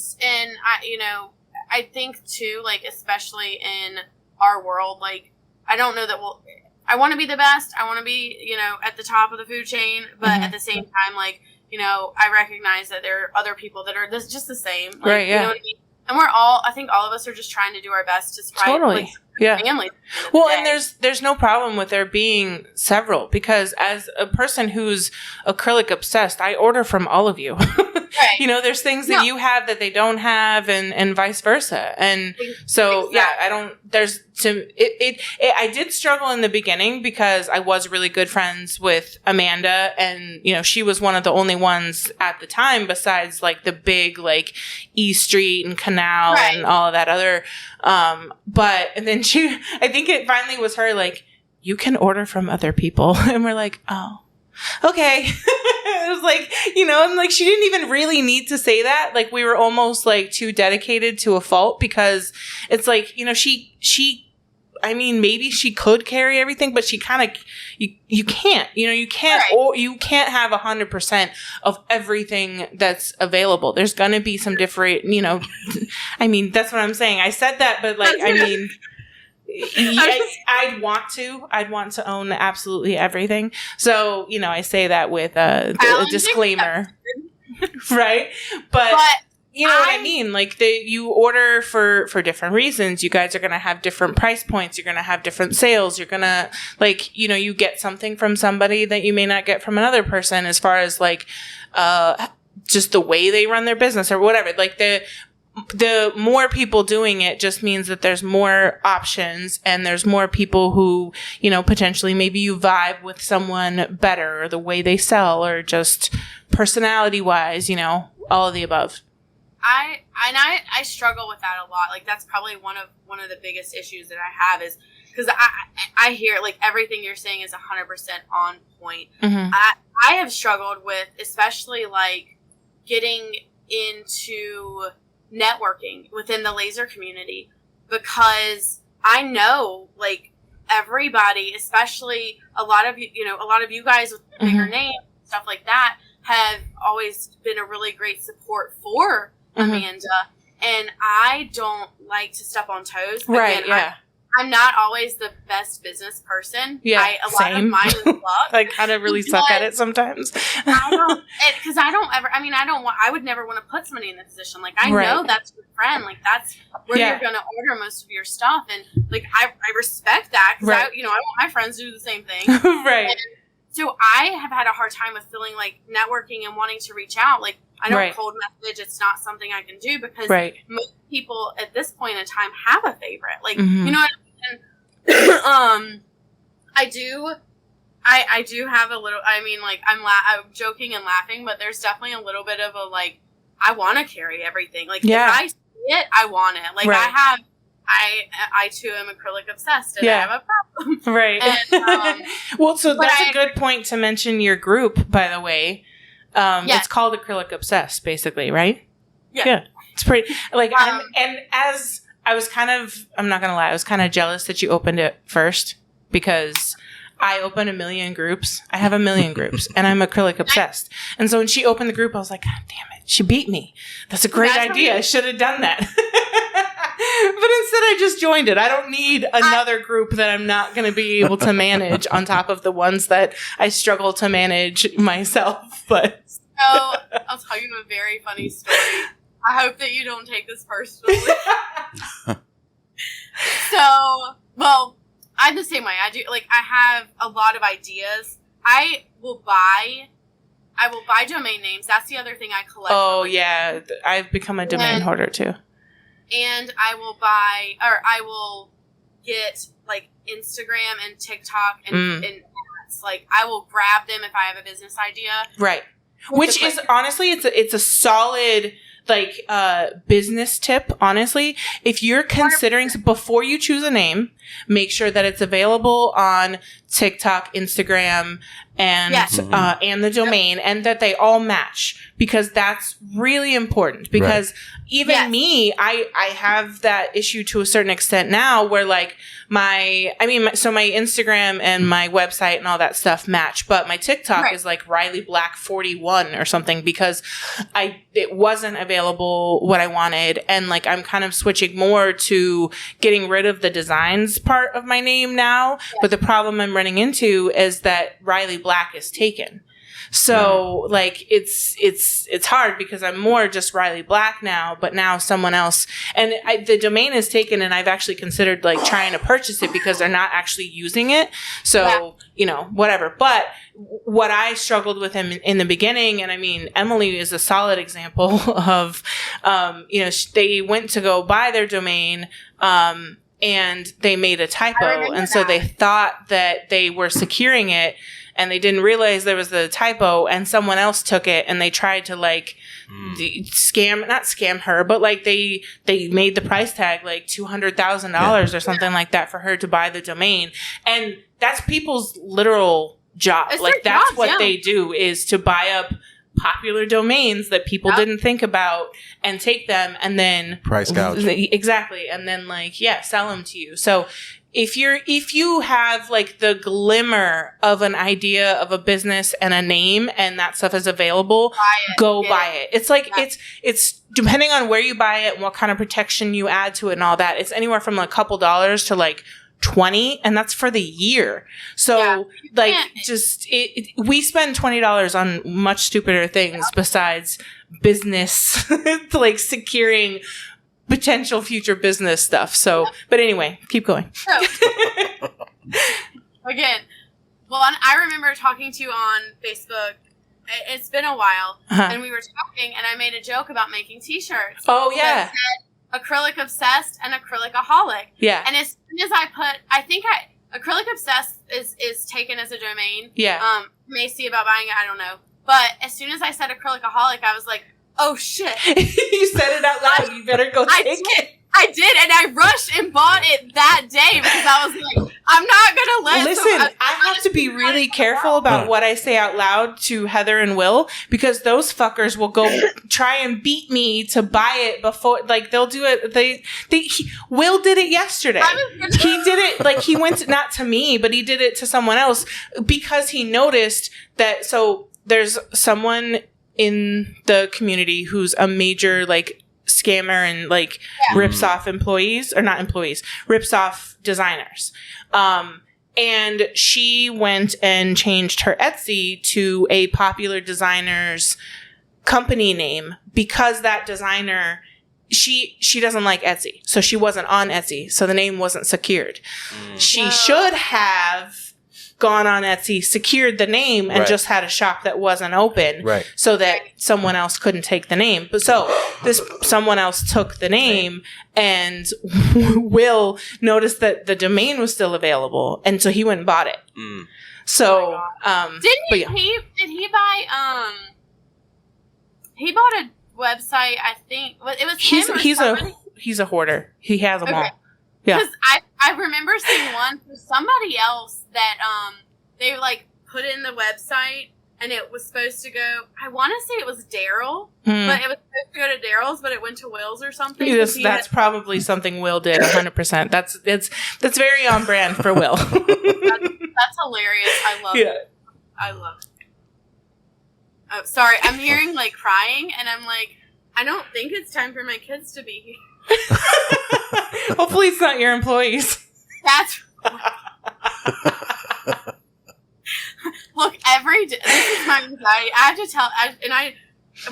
I think too, especially in our world, I don't know that I want to be the best. I want to be, at the top of the food chain, but at the same time, I recognize that there are other people that are just the same. Right. Yeah. You know what I mean? And I think all of us are just trying to do our best to surprise family. Well, and there's no problem with there being several, because as a person who's acrylic obsessed, I order from all of you. Right. There's things that you have that they don't have, and vice versa. And so, I did struggle in the beginning because I was really good friends with Amanda, and, she was one of the only ones at the time besides the big, E Street and Canal and all of that other, and then I think it finally was her, you can order from other people. And we're like, oh, okay. It was she didn't even really need to say that. We were almost too dedicated to a fault, because it's maybe she could carry everything, but she kind of, you can't, you can't, or you can't have 100% of everything that's available. There's going to be some different, that's what I'm saying. I said that, but I'd want to own absolutely everything. So, I say that with a disclaimer, right? But you know what I mean? You order for different reasons. You guys are going to have different price points. You're going to have different sales. You're going to you get something from somebody that you may not get from another person, as far as just the way they run their business or whatever. Like the more people doing it just means that there's more options and there's more people who, you know, potentially maybe you vibe with someone better or the way they sell or just personality wise, you know, all of the above. I struggle with that a lot. Like that's probably one of the biggest issues that I have is because I hear like everything you're saying is 100% on point. Mm-hmm. I have struggled with especially like getting into networking within the laser community because I know like everybody, especially a lot of you guys with bigger mm-hmm. names, stuff like that, have always been a really great support for mm-hmm. Amanda. And I don't like to step on toes. Right, yeah. I'm not always the best business person. Yeah, a lot of mine is luck. I kind of really suck at it sometimes. I would never want to put somebody in a position. Like, I know that's your friend. Like, that's where you're going to order most of your stuff. And, like, I respect that. Because, I want my friends to do the same thing. Right. And so I have had a hard time with feeling like networking and wanting to reach out. Like, I don't cold message. It's not something I can do because most people at this point in time have a favorite. Like, mm-hmm. you know what I mean? I do have a little, I mean, like, I'm joking and laughing, but there's definitely a little bit of a, like, I want to carry everything. Like, if I see it, I want it. Like, I too am acrylic obsessed and I have a problem. Right. And, well, so that's a good point to mention your group, by the way. Yes. It's called Acrylic Obsessed, basically, right? Yeah. It's pretty, like, and as I was I'm not going to lie, I was kind of jealous that you opened it first because I open 1 million groups. I have 1 million groups and I'm acrylic obsessed. And so when she opened the group, I was like, God damn it. She beat me. That's a great idea. I should have done that. But instead I just joined it. I don't need another group that I'm not going to be able to manage on top of the ones that I struggle to manage myself. But so I'll tell you a very funny story. I hope that you don't take this personally. I'm the same way. I do, like, I have a lot of ideas. I will buy domain names. That's the other thing I collect. Oh, yeah. I've become a domain hoarder, too. And I will get, like, Instagram and TikTok and ads. Like, I will grab them if I have a business idea. Right. Which is, honestly, it's a solid, like, business tip, honestly. If you're considering, before you choose a name, make sure that it's available on TikTok, Instagram, and and the domain, and that they all match, because that's really important. Because even me, I have that issue to a certain extent now, where like my Instagram and my website and all that stuff match, but my TikTok is like Riley Black 41 or something, because it wasn't available what I wanted, and like I'm kind of switching more to getting rid of the designs part of my name now. But the problem I'm running into is that Riley Black is taken. So like it's hard because I'm more just Riley Black now, but now someone else, and the domain is taken, and I've actually considered like trying to purchase it because they're not actually using it. So, you know, whatever. But what I struggled with in the beginning, and I mean, Emily is a solid example of, they went to go buy their domain, and they made a typo. And so they thought that they were securing it, and they didn't realize there was the typo, and someone else took it, and they tried to like not scam her, but like they made the price tag like $200,000 or something like that for her to buy the domain. And that's people's literal job. It's like their that's jobs, what they do, is to buy up popular domains that people didn't think about and take them and then price gouge. Exactly. And then like, sell them to you. So if you have like the glimmer of an idea of a business and a name and that stuff is available, buy it. It's like, it's depending on where you buy it and what kind of protection you add to it and all that. It's anywhere from like a couple dollars to like $20, and that's for the year. So we spend $20 on much stupider things besides business, like securing potential future business stuff. So, but anyway, keep going. Again, well, I remember talking to you on Facebook it's been a while, and we were talking, and I made a joke about making T-shirts. Oh, yeah. That said Acrylic Obsessed and Acrylicaholic. Yeah. And as soon as Acrylic Obsessed is taken as a domain. Yeah. May see about buying it, I don't know. But as soon as I said Acrylicaholic, I was like, oh, shit. You said it out loud. You better go take it. I did, and I rushed and bought it that day because I was like, I'm not going to let... Listen, I have to be really careful about what I say out loud to Heather and Will, because those fuckers will go try and beat me to buy it before, like, they'll do it. Will did it yesterday. He did it, like, he went not to me, but he did it to someone else because he noticed that, so there's someone in the community who's a major, like, scammer and like rips off employees, or not employees, rips off designers. And she went and changed her Etsy to a popular designer's company name because that designer, she doesn't like Etsy. So she wasn't on Etsy. So the name wasn't secured. She should have gone on Etsy, secured the name, and just had a shop that wasn't open, so that someone else couldn't take the name. But so this someone else took the name, and Will noticed that the domain was still available, and so he went and bought it. So, did he buy? He bought a website. I think it was he's a hoarder. He has them all. Yeah. Because I remember seeing one for somebody else that they like put in the website, and it was supposed to go, I want to say it was Daryl, but it was supposed to go to Daryl's, but it went to Will's or something. That's probably something Will did 100%. That's very on brand for Will. That's hilarious. I love it. I love it. Oh, sorry, I'm hearing like crying, and I'm like, I don't think it's time for my kids to be here. Hopefully it's not your employees. That's look, every day, this is my anxiety. I have to tell,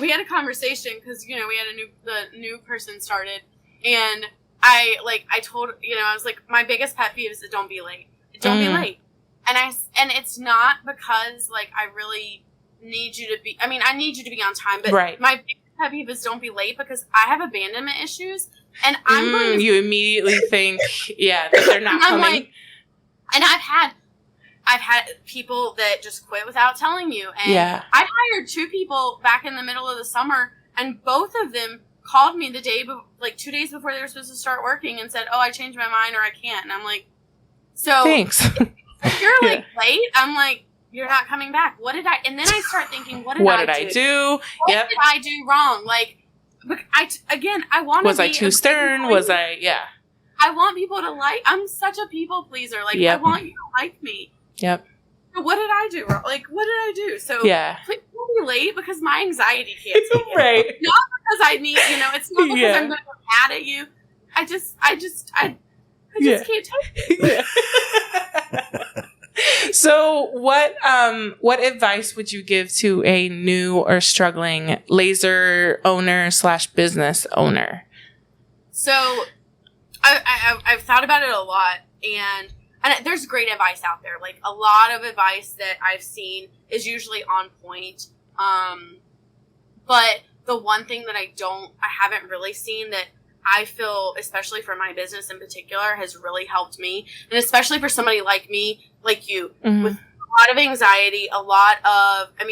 we had a conversation because, we had the new person started, and I told, I was like, my biggest pet peeve is that don't be late. Don't be late. And it's not because like I really need you to be, I need you to be on time, but my biggest pet peeve is don't be late because I have abandonment issues. And I'm going to... You immediately think, that they're not coming. Like, and I've had people that just quit without telling you. And I hired 2 people back in the middle of the summer, and both of them called me the day, 2 days before they were supposed to start working, and said, "Oh, I changed my mind," or "I can't." And I'm like, "So thanks." If you're late, I'm like, "You're not coming back." What did I? And then I start thinking, "What did I do? What did I do wrong?" Like. I want to. Was I too stern? Was I? Yeah. I want people to like. I'm such a people pleaser. Like I want you to like me. Yep. So what did I do wrong? Like what did I do? So please don't be late because my anxiety can't take it. Right. Not because I need. It's not because I'm going to be mad at you. I just can't take it. So what advice would you give to a new or struggling laser owner / business owner? So I've thought about it a lot, and there's great advice out there. Like a lot of advice that I've seen is usually on point. But the one thing that I haven't really seen that I feel, especially for my business in particular, has really helped me. And especially for somebody like me, like you, with a lot of anxiety,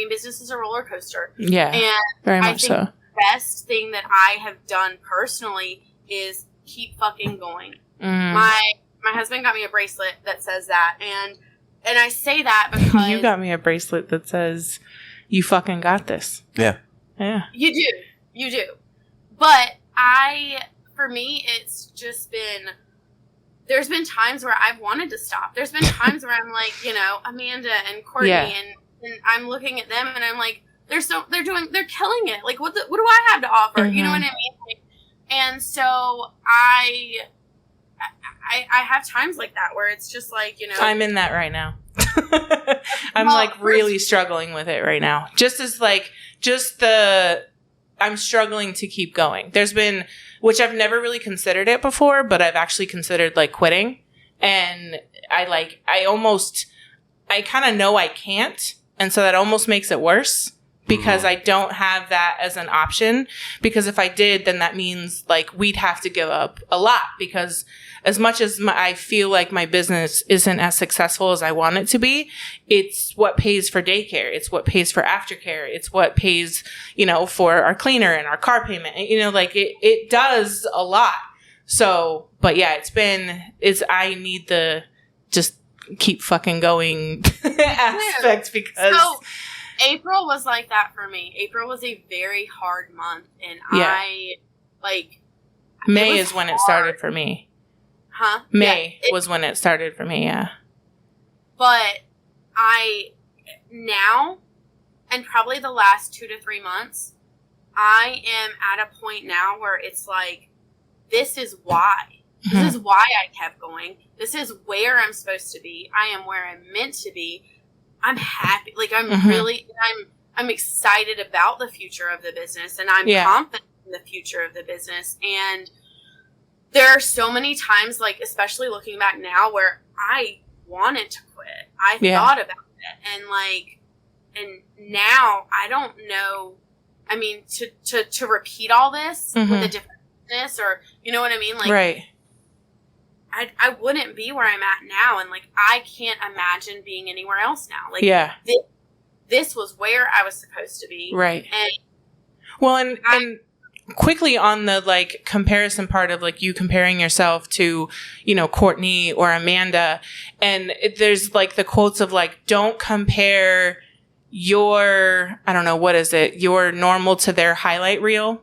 business is a roller coaster. Yeah, and very much so. The best thing that I have done personally is keep fucking going. My husband got me a bracelet that says that. And I say that because... You got me a bracelet that says, you fucking got this. Yeah. Yeah. You do. But for me, it's just been, there's been times where I've wanted to stop. There's been times where I'm like, Amanda and Courtney, and I'm looking at them and I'm like, they're killing it. Like, what do I have to offer? You know what I mean? Like, and so I have times like that where it's just like, I'm in that right now. I'm really struggling with it right now. I'm struggling to keep going. There's been, which I've never really considered it before, but I've actually considered quitting. And I kind of know I can't. And so that almost makes it worse because I don't have that as an option. Because if I did, then that means like we'd have to give up a lot, because as much as I feel like my business isn't as successful as I want it to be, it's what pays for daycare. It's what pays for aftercare. It's what pays, for our cleaner and our car payment. Like it does a lot. So, but yeah, I need the just keep fucking going aspect, because. So, April was like that for me. April was a very hard month, and May is when it started for me. Huh? May was when it started for me, yeah. But now, and probably the last 2 to 3 months, I am at a point now where it's like, this is why. Mm-hmm. This is why I kept going. This is where I'm supposed to be. I am where I'm meant to be. I'm happy. Like, I'm excited about the future of the business, and I'm confident in the future of the business. And there are so many times, like, especially looking back now, where I wanted to quit. I thought about it, and now I don't know. I mean, to repeat all this with a different business, or you know what I mean? Like, right. I wouldn't be where I'm at now, and like I can't imagine being anywhere else now. Like, this was where I was supposed to be, right? And well, and quickly on the like comparison part of like you comparing yourself to, Courtney or Amanda, and there's like the quotes of like, don't compare your, I don't know, what is it, your normal to their highlight reel.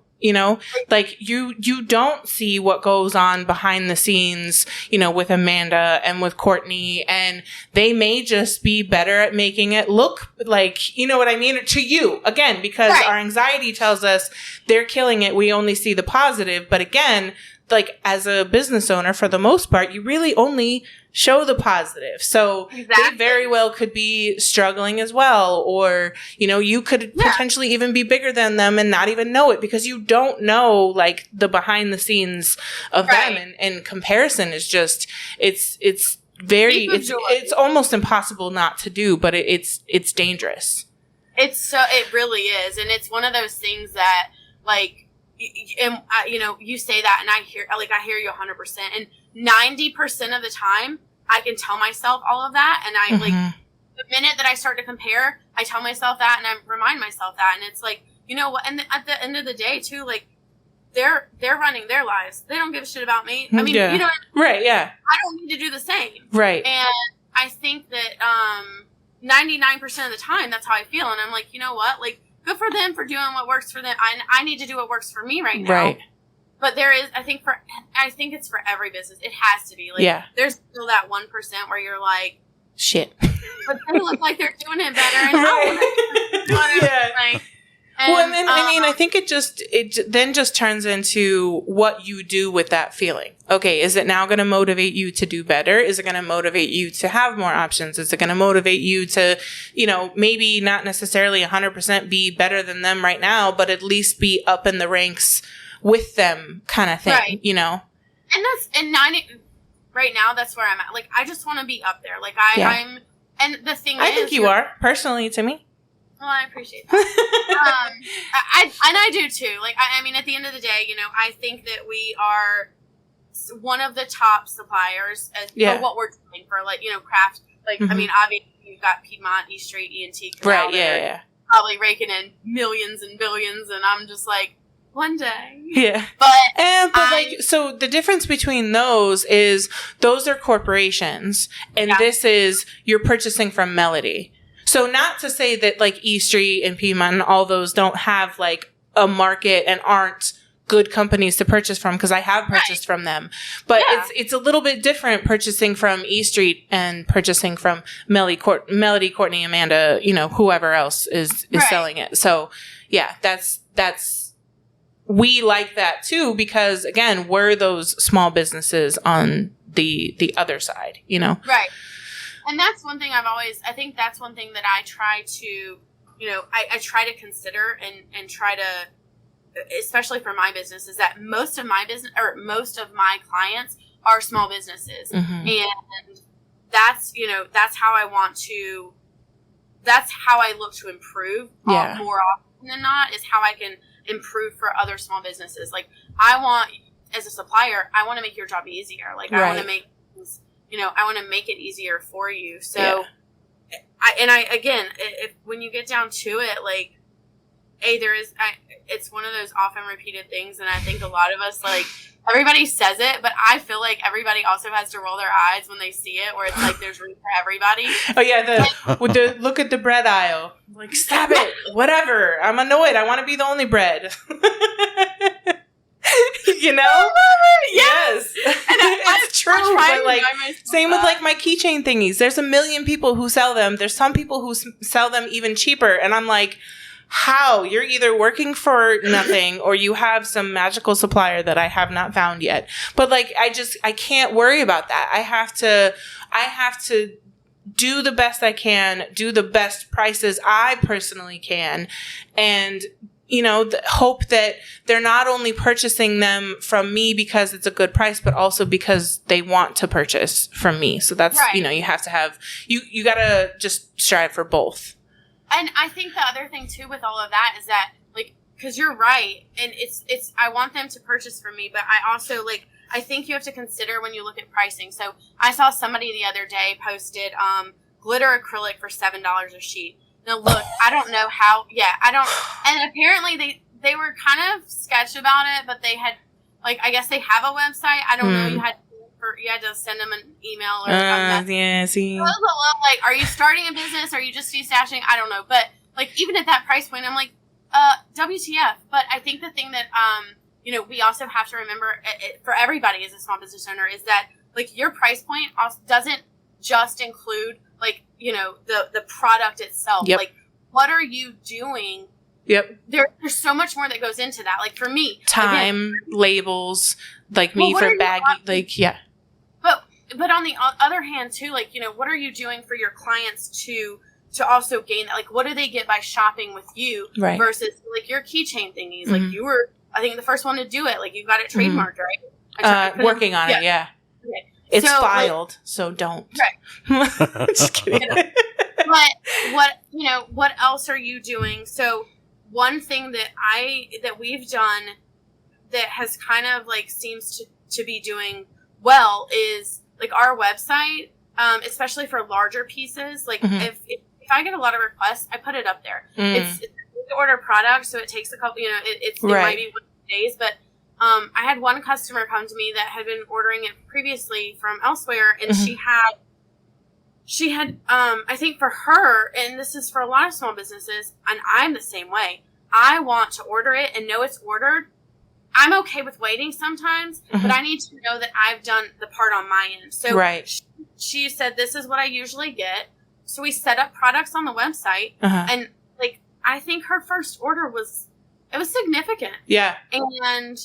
Like you don't see what goes on behind the scenes, with Amanda and with Courtney, and they may just be better at making it look like, you know what I mean, to you, again, because our anxiety tells us they're killing it. We only see the positive. But again, like as a business owner, for the most part, you really only show the positive. So they very well could be struggling as well. Or, you could potentially even be bigger than them and not even know it, because you don't know like the behind the scenes of them. And comparison is just, it's almost impossible not to do, but it's dangerous. It really is. And it's one of those things that like, you say that, and I hear you 100%. And 90% of the time, I can tell myself all of that, and I like the minute that I start to compare, I tell myself that, and I remind myself that, and it's like, you know what? And at the end of the day, too, like they're running their lives. They don't give a shit about me. I mean, right? Yeah, I don't need to do the same, right? And I think that 99% of the time, that's how I feel, and I'm like, you know what, like. Good for them for doing what works for them. I need to do what works for me right now. Right. But there is, I think it's for every business. It has to be. Like, there's still that 1% where you're like, shit. But they look like they're doing it better. And and then, I think it then just turns into what you do with that feeling. Okay, is it now going to motivate you to do better? Is it going to motivate you to have more options? Is it going to motivate you to, maybe not necessarily 100% be better than them right now, but at least be up in the ranks with them, kind of thing, And 90 right now, that's where I'm at. Like, I just want to be up there. Like, I'm, and the thing I think you are, personally, to me. Well, I appreciate that. I do too. Like, I mean, at the end of the day, I think that we are one of the top suppliers for what we're doing for, like, craft. Like, I mean, obviously you've got Piedmont, East Street, E&T, right? Probably raking in millions and billions, and I'm just like, one day, but so the difference between those is those are corporations, and this is you're purchasing from Melody. So not to say that like E Street and Piedmont and all those don't have like a market and aren't good companies to purchase from, because I have purchased from them. But it's a little bit different purchasing from E Street and purchasing from Melody, Courtney, Amanda, whoever else is selling it. So that's we like that too, because again, we're those small businesses on the other side, Right. And that's one thing I think that's one thing that I try to, I try to consider and try to, especially for my business, is that most of my clients are small businesses. And that's, that's how I want to that's how I look to improve more often than not, is how I can improve for other small businesses. Like, I want, as a supplier, I want to make your job easier. Like, I want to make things, I want to make it easier for you. So, again, when you get down to it, like, it's one of those often repeated things, and I think a lot of us, like, everybody says it, but I feel like everybody also has to roll their eyes when they see it, where it's like there's room for everybody. Oh yeah, the look at the bread aisle. Like, stop it, whatever. I'm annoyed. I want to be the only bread. Yes. And it's true. But like, same with like my keychain thingies. There's a million people who sell them. There's some people who sell them even cheaper, and I'm like, how? You're either working for nothing or you have some magical supplier that I have not found yet. But like, I can't worry about that. I have to do the best I can, do the best prices I personally can, and hope that they're not only purchasing them from me because it's a good price, but also because they want to purchase from me. So that's, right. You have to have, you gotta just strive for both. And I think the other thing too with all of that is that, like, because you're right, and it's I want them to purchase from me, but I also, like, I think you have to consider when you look at pricing. So I saw somebody the other day posted glitter acrylic for $7 a sheet. Now look, I don't know how. Yeah, I don't. And apparently they were kind of sketchy about it, but they had, like, I guess they have a website. I don't know. You had to send them an email or something. Yeah, see. I was a little like, are you starting a business? Are you just destashing? I don't know. But, like, even at that price point, I'm like, WTF. But I think the thing that, we also have to remember for everybody as a small business owner is that, like, your price point also doesn't just include, like, the product itself. Yep. Like, what are you doing? Yep. There's so much more that goes into that. Like, for me, time, labels, like me for baggy, like, yeah. But on the other hand, too, like, what are you doing for your clients to also gain that? Like, what do they get by shopping with you versus, like, your keychain thingies? Like, you were, I think, the first one to do it. Like, you've got it trademarked, right? Working on it, yeah. Okay. It's filed, so don't. Right. Just kidding. But what else are you doing? So one thing that we've done that has kind of, like, seems to be doing well is, like, our website, especially for larger pieces. Like, if I get a lot of requests, I put it up there. It's to order products, so it takes a couple, it might be 1 days, but I had one customer come to me that had been ordering it previously from elsewhere, and she had I think for her, and this is for a lot of small businesses, and I'm the same way, I want to order it and know it's ordered. I'm okay with waiting sometimes, but I need to know that I've done the part on my end. So she said, this is what I usually get. So we set up products on the website, and, like, I think her first order was significant. Yeah. And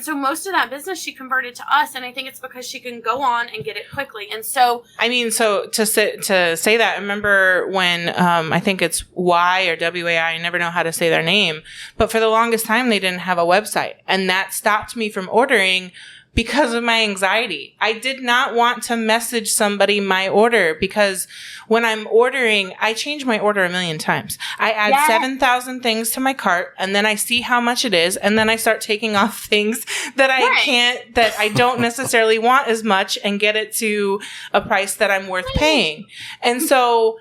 so most of that business she converted to us, and I think it's because she can go on and get it quickly. And so, I mean, so to say that, I remember when I think it's Y or WAI, I never know how to say their name, but for the longest time they didn't have a website, and that stopped me from ordering because of my anxiety. I did not want to message somebody my order, because when I'm ordering, I change my order 1 million times. I add 7,000 things to my cart, and then I see how much it is, and then I start taking off things that that I don't necessarily want as much, and get it to a price that I'm worth paying. And so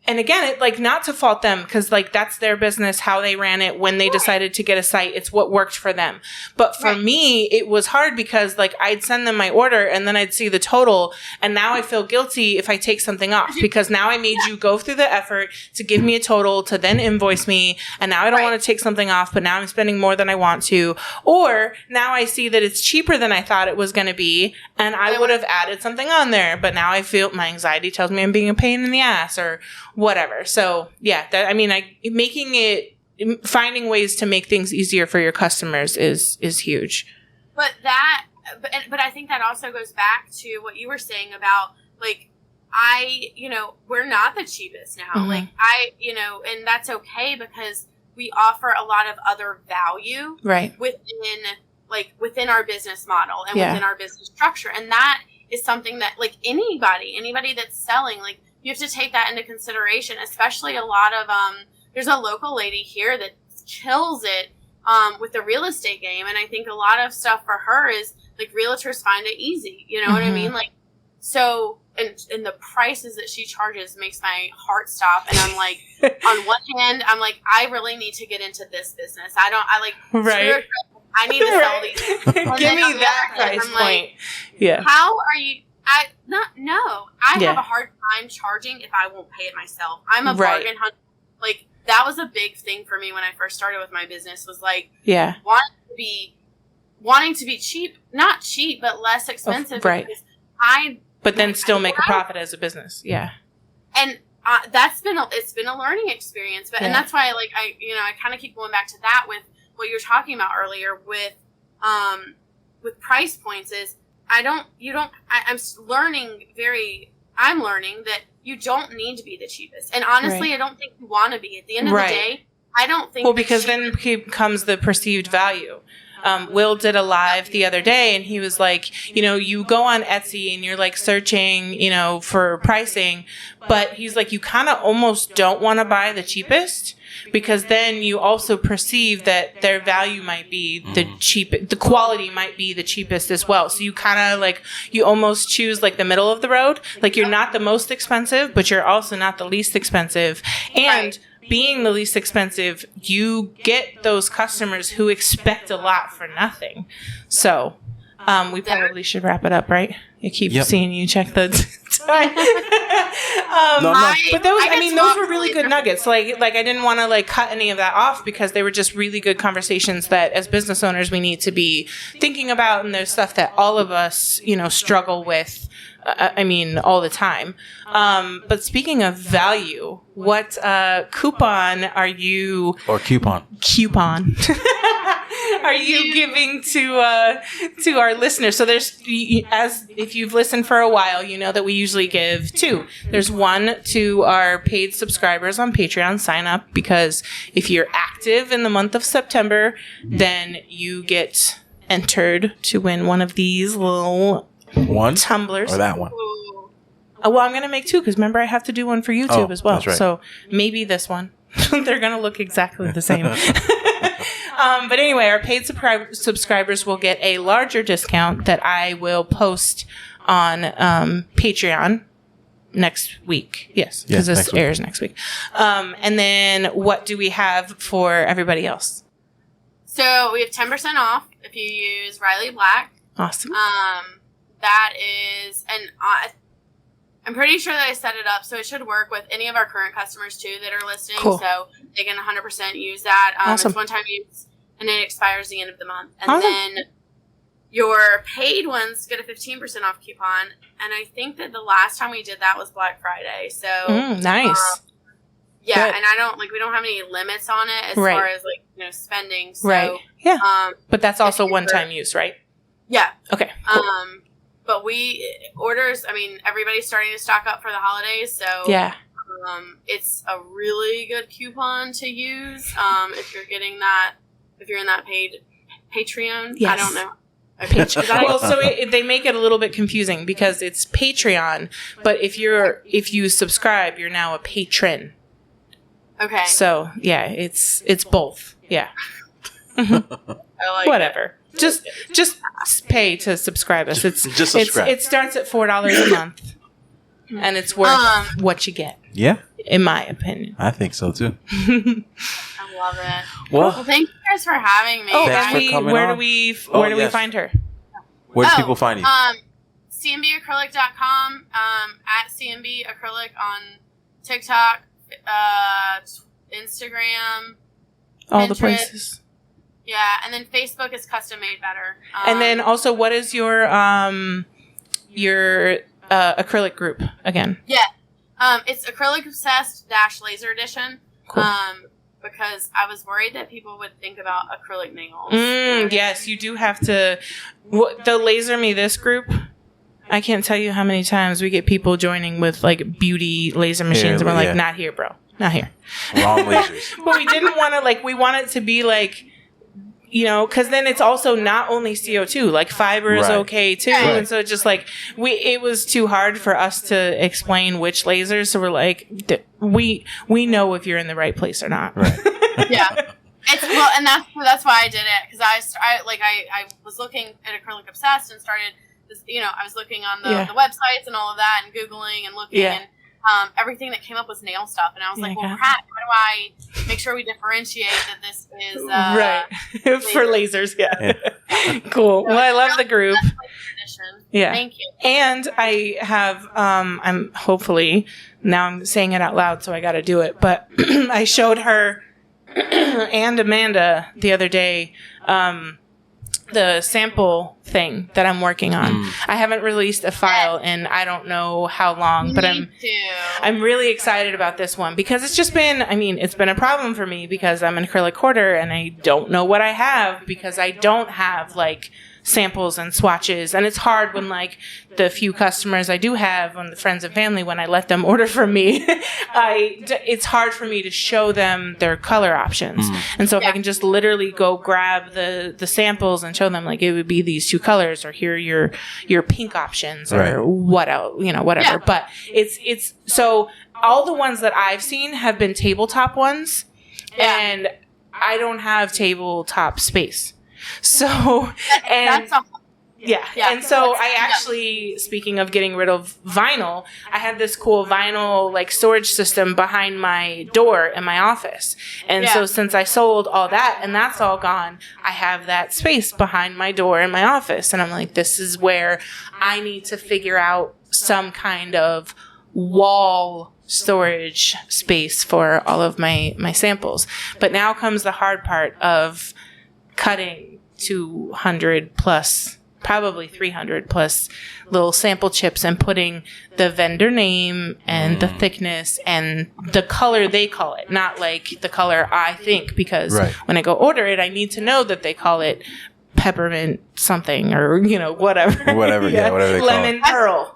and again, it, like, not to fault them, because, like, that's their business, how they ran it, when they decided to get a site, it's what worked for them. But for me, it was hard because, like, I'd send them my order and then I'd see the total, and now I feel guilty if I take something off, because now I made you go through the effort to give me a total to then invoice me, and now I don't want to take something off, but now I'm spending more than I want to. Or now I see that it's cheaper than I thought it was going to be, and I would have added something on there, but now I feel my anxiety tells me I'm being a pain in the ass or whatever. So yeah, finding ways to make things easier for your customers is huge. But I think that also goes back to what you were saying about, like, we're not the cheapest now. Like, and that's okay, because we offer a lot of other value within our business model and within our business structure. And that is something that, like, anybody that's selling, like, you have to take that into consideration, especially a lot of, there's a local lady here that kills it with the real estate game. And I think a lot of stuff for her is like realtors find it easy. You know what I mean? Like, so, and the prices that she charges makes my heart stop. And I'm like, on one hand, I'm like, I really need to get into this business. I need to sell these. Give me that price point. Like, yeah. How are you? I have a hard time charging if I won't pay it myself. I'm a bargain hunter. Like, that was a big thing for me when I first started with my business, was like, wanting to be cheap, not cheap, but less expensive. Right. But then still make a profit as a business. Yeah. And it's been a learning experience, but and that's why I kind of keep going back to that with what you were talking about earlier with price points is I'm learning that you don't need to be the cheapest. And honestly, I don't think you want to be. At the end of the day, I don't think... Well, because then comes the perceived value. Will did a live the other day, and he was like, you go on Etsy and you're like searching, for pricing, but he's like, you kind of almost don't want to buy the cheapest, because then you also perceive that their value might be the quality might be the cheapest as well. So you kind of like, you almost choose like the middle of the road. Like, you're not the most expensive, but you're also not the least expensive. And being the least expensive, you get those customers who expect a lot for nothing. So we probably should wrap it up, right? I keep seeing you check the time. But those were really good nuggets. Like I didn't want to like cut any of that off, because they were just really good conversations that as business owners we need to be thinking about. And there's stuff that all of us, struggle with. All the time. But speaking of value, what coupon are you... Or coupon. Coupon. Are you giving to our listeners? So there's, as if you've listened for a while, you know that we usually give two. There's one to our paid subscribers on Patreon. Sign up, because if you're active in the month of September, then you get entered to win one of these little... One tumblers, or that one? Well, I'm going to make two, because remember I have to do one for YouTube as well. That's right. So maybe this one. They're going to look exactly the same. But anyway, our paid subscribers will get a larger discount that I will post on Patreon next week. Yes, because this airs next week. And then what do we have for everybody else? So we have 10% off if you use Riley Black. Awesome. That is, and I'm pretty sure that I set it up so it should work with any of our current customers too that are listening. Cool. So they can 100% use that. Awesome. It's one-time use, and it expires the end of the month. And then your paid ones get a 15% off coupon. And I think that the last time we did that was Black Friday. So nice. Yeah, Good. And we don't have any limits on it as far as spending. So, yeah. But that's also one-time use, right? Yeah. Okay. Cool. But everybody's starting to stock up for the holidays, so it's a really good coupon to use if you're in that paid Patreon. Yes. I don't know. Well, so they make it a little bit confusing, because it's Patreon, but if you subscribe, you're now a patron. Okay. So yeah, it's both. Yeah. I like whatever. It. Just pay to subscribe us. It's just subscribe. It starts at $4 a month, and it's worth what you get. Yeah, in my opinion, I think so too. I love it. Well, thank you guys for having me. Where do we find her? Where do people find you? CMBacrylic.com, at CMB Acrylic on TikTok, Instagram, all Pinterest. The places. Yeah, and then Facebook is Custom Made Better. And then also, what is your acrylic group again? Yeah, it's Acrylic Obsessed - Laser Edition. Cool. Because I was worried that people would think about acrylic nails. Yes, you do have to. The Laser Me This group. I can't tell you how many times we get people joining with like beauty laser machines, and we're like, not here, bro, not here. Wrong lasers. But we didn't want to we want it to be like, you know, because then it's also not only CO2, like fiber is okay too. Right. And so just like it was too hard for us to explain which lasers. So we're like, we know if you're in the right place or not. Right. Yeah. And that's why I did it, because I was looking at Acrylic Obsessed and started this, you know, I was looking on the websites and all of that and Googling and looking and everything that came up was nail stuff, and I was like, well, crap, how do I make sure we differentiate that this is right for lasers? Yeah. Cool. Well, I love the group. Yeah. Thank you. And I have I'm hopefully now I'm saying it out loud, so I got to do it, but I showed her and Amanda the other day the sample thing that I'm working on. I haven't released a file in I don't know how long, but I'm really excited about this one because it's just been, I mean, it's been a problem for me because I'm an acrylic hoarder and I don't know what I have because I don't have like samples and swatches, and it's hard when like the few customers I do have on the friends and family, when I let them order from me, it's hard for me to show them their color options. And so if I can just literally go grab the samples and show them like it would be these two colors, or here are your pink options, or what else, you know, whatever. But it's so all the ones that I've seen have been tabletop ones, and I don't have tabletop space. So, and and so I actually, speaking of getting rid of vinyl, I had this cool vinyl like storage system behind my door in my office. And so since I sold all that and that's all gone, I have that space behind my door in my office. And I'm like, this is where I need to figure out some kind of wall storage space for all of my samples. But now comes the hard part of cutting 200 plus, probably 300 plus little sample chips and putting the vendor name and the thickness and the color they call it, not like the color I think, because when I go order it, I need to know that they call it peppermint something, or, you know, whatever. Whatever they call it. Lemon pearl.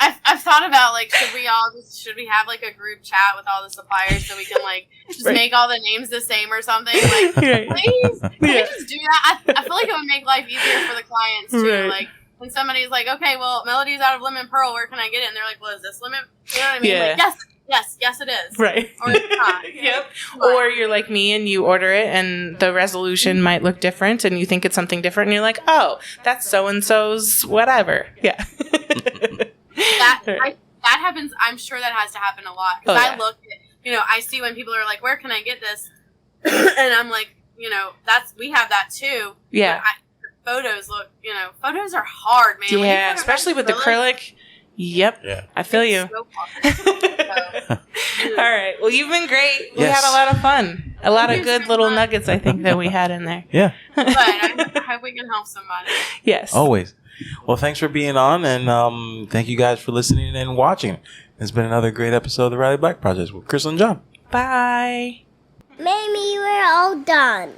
I've thought about like, should we have like a group chat with all the suppliers so we can like just make all the names the same or something? Like, please, can we just do that? I feel like it would make life easier for the clients too. Like when somebody's like, okay, well, Melody's out of lemon pearl, where can I get it? And they're like, well, is this lemon? You know what I mean? Like, yes, it is. Right. Or it's not. Or you're like me and you order it and the resolution might look different and you think it's something different and you're like, oh, that's so and so's whatever. Yeah. That happens. I'm sure that has to happen a lot. Because I look at, you know, I see when people are like, where can I get this? And I'm like, you know, we have that too. Yeah. Photos photos are hard, man. Yeah, especially with acrylic. Yep. Yeah. I feel you. So all right. Well, you've been great. We had a lot of fun. A lot of good little nuggets, I think, that we had in there. Yeah. But I hope we can help somebody. Yes. Always. Well, thanks for being on, and thank you guys for listening and watching. It's been another great episode of the Riley Black Project with Chris and John. Bye. Maybe we're all done.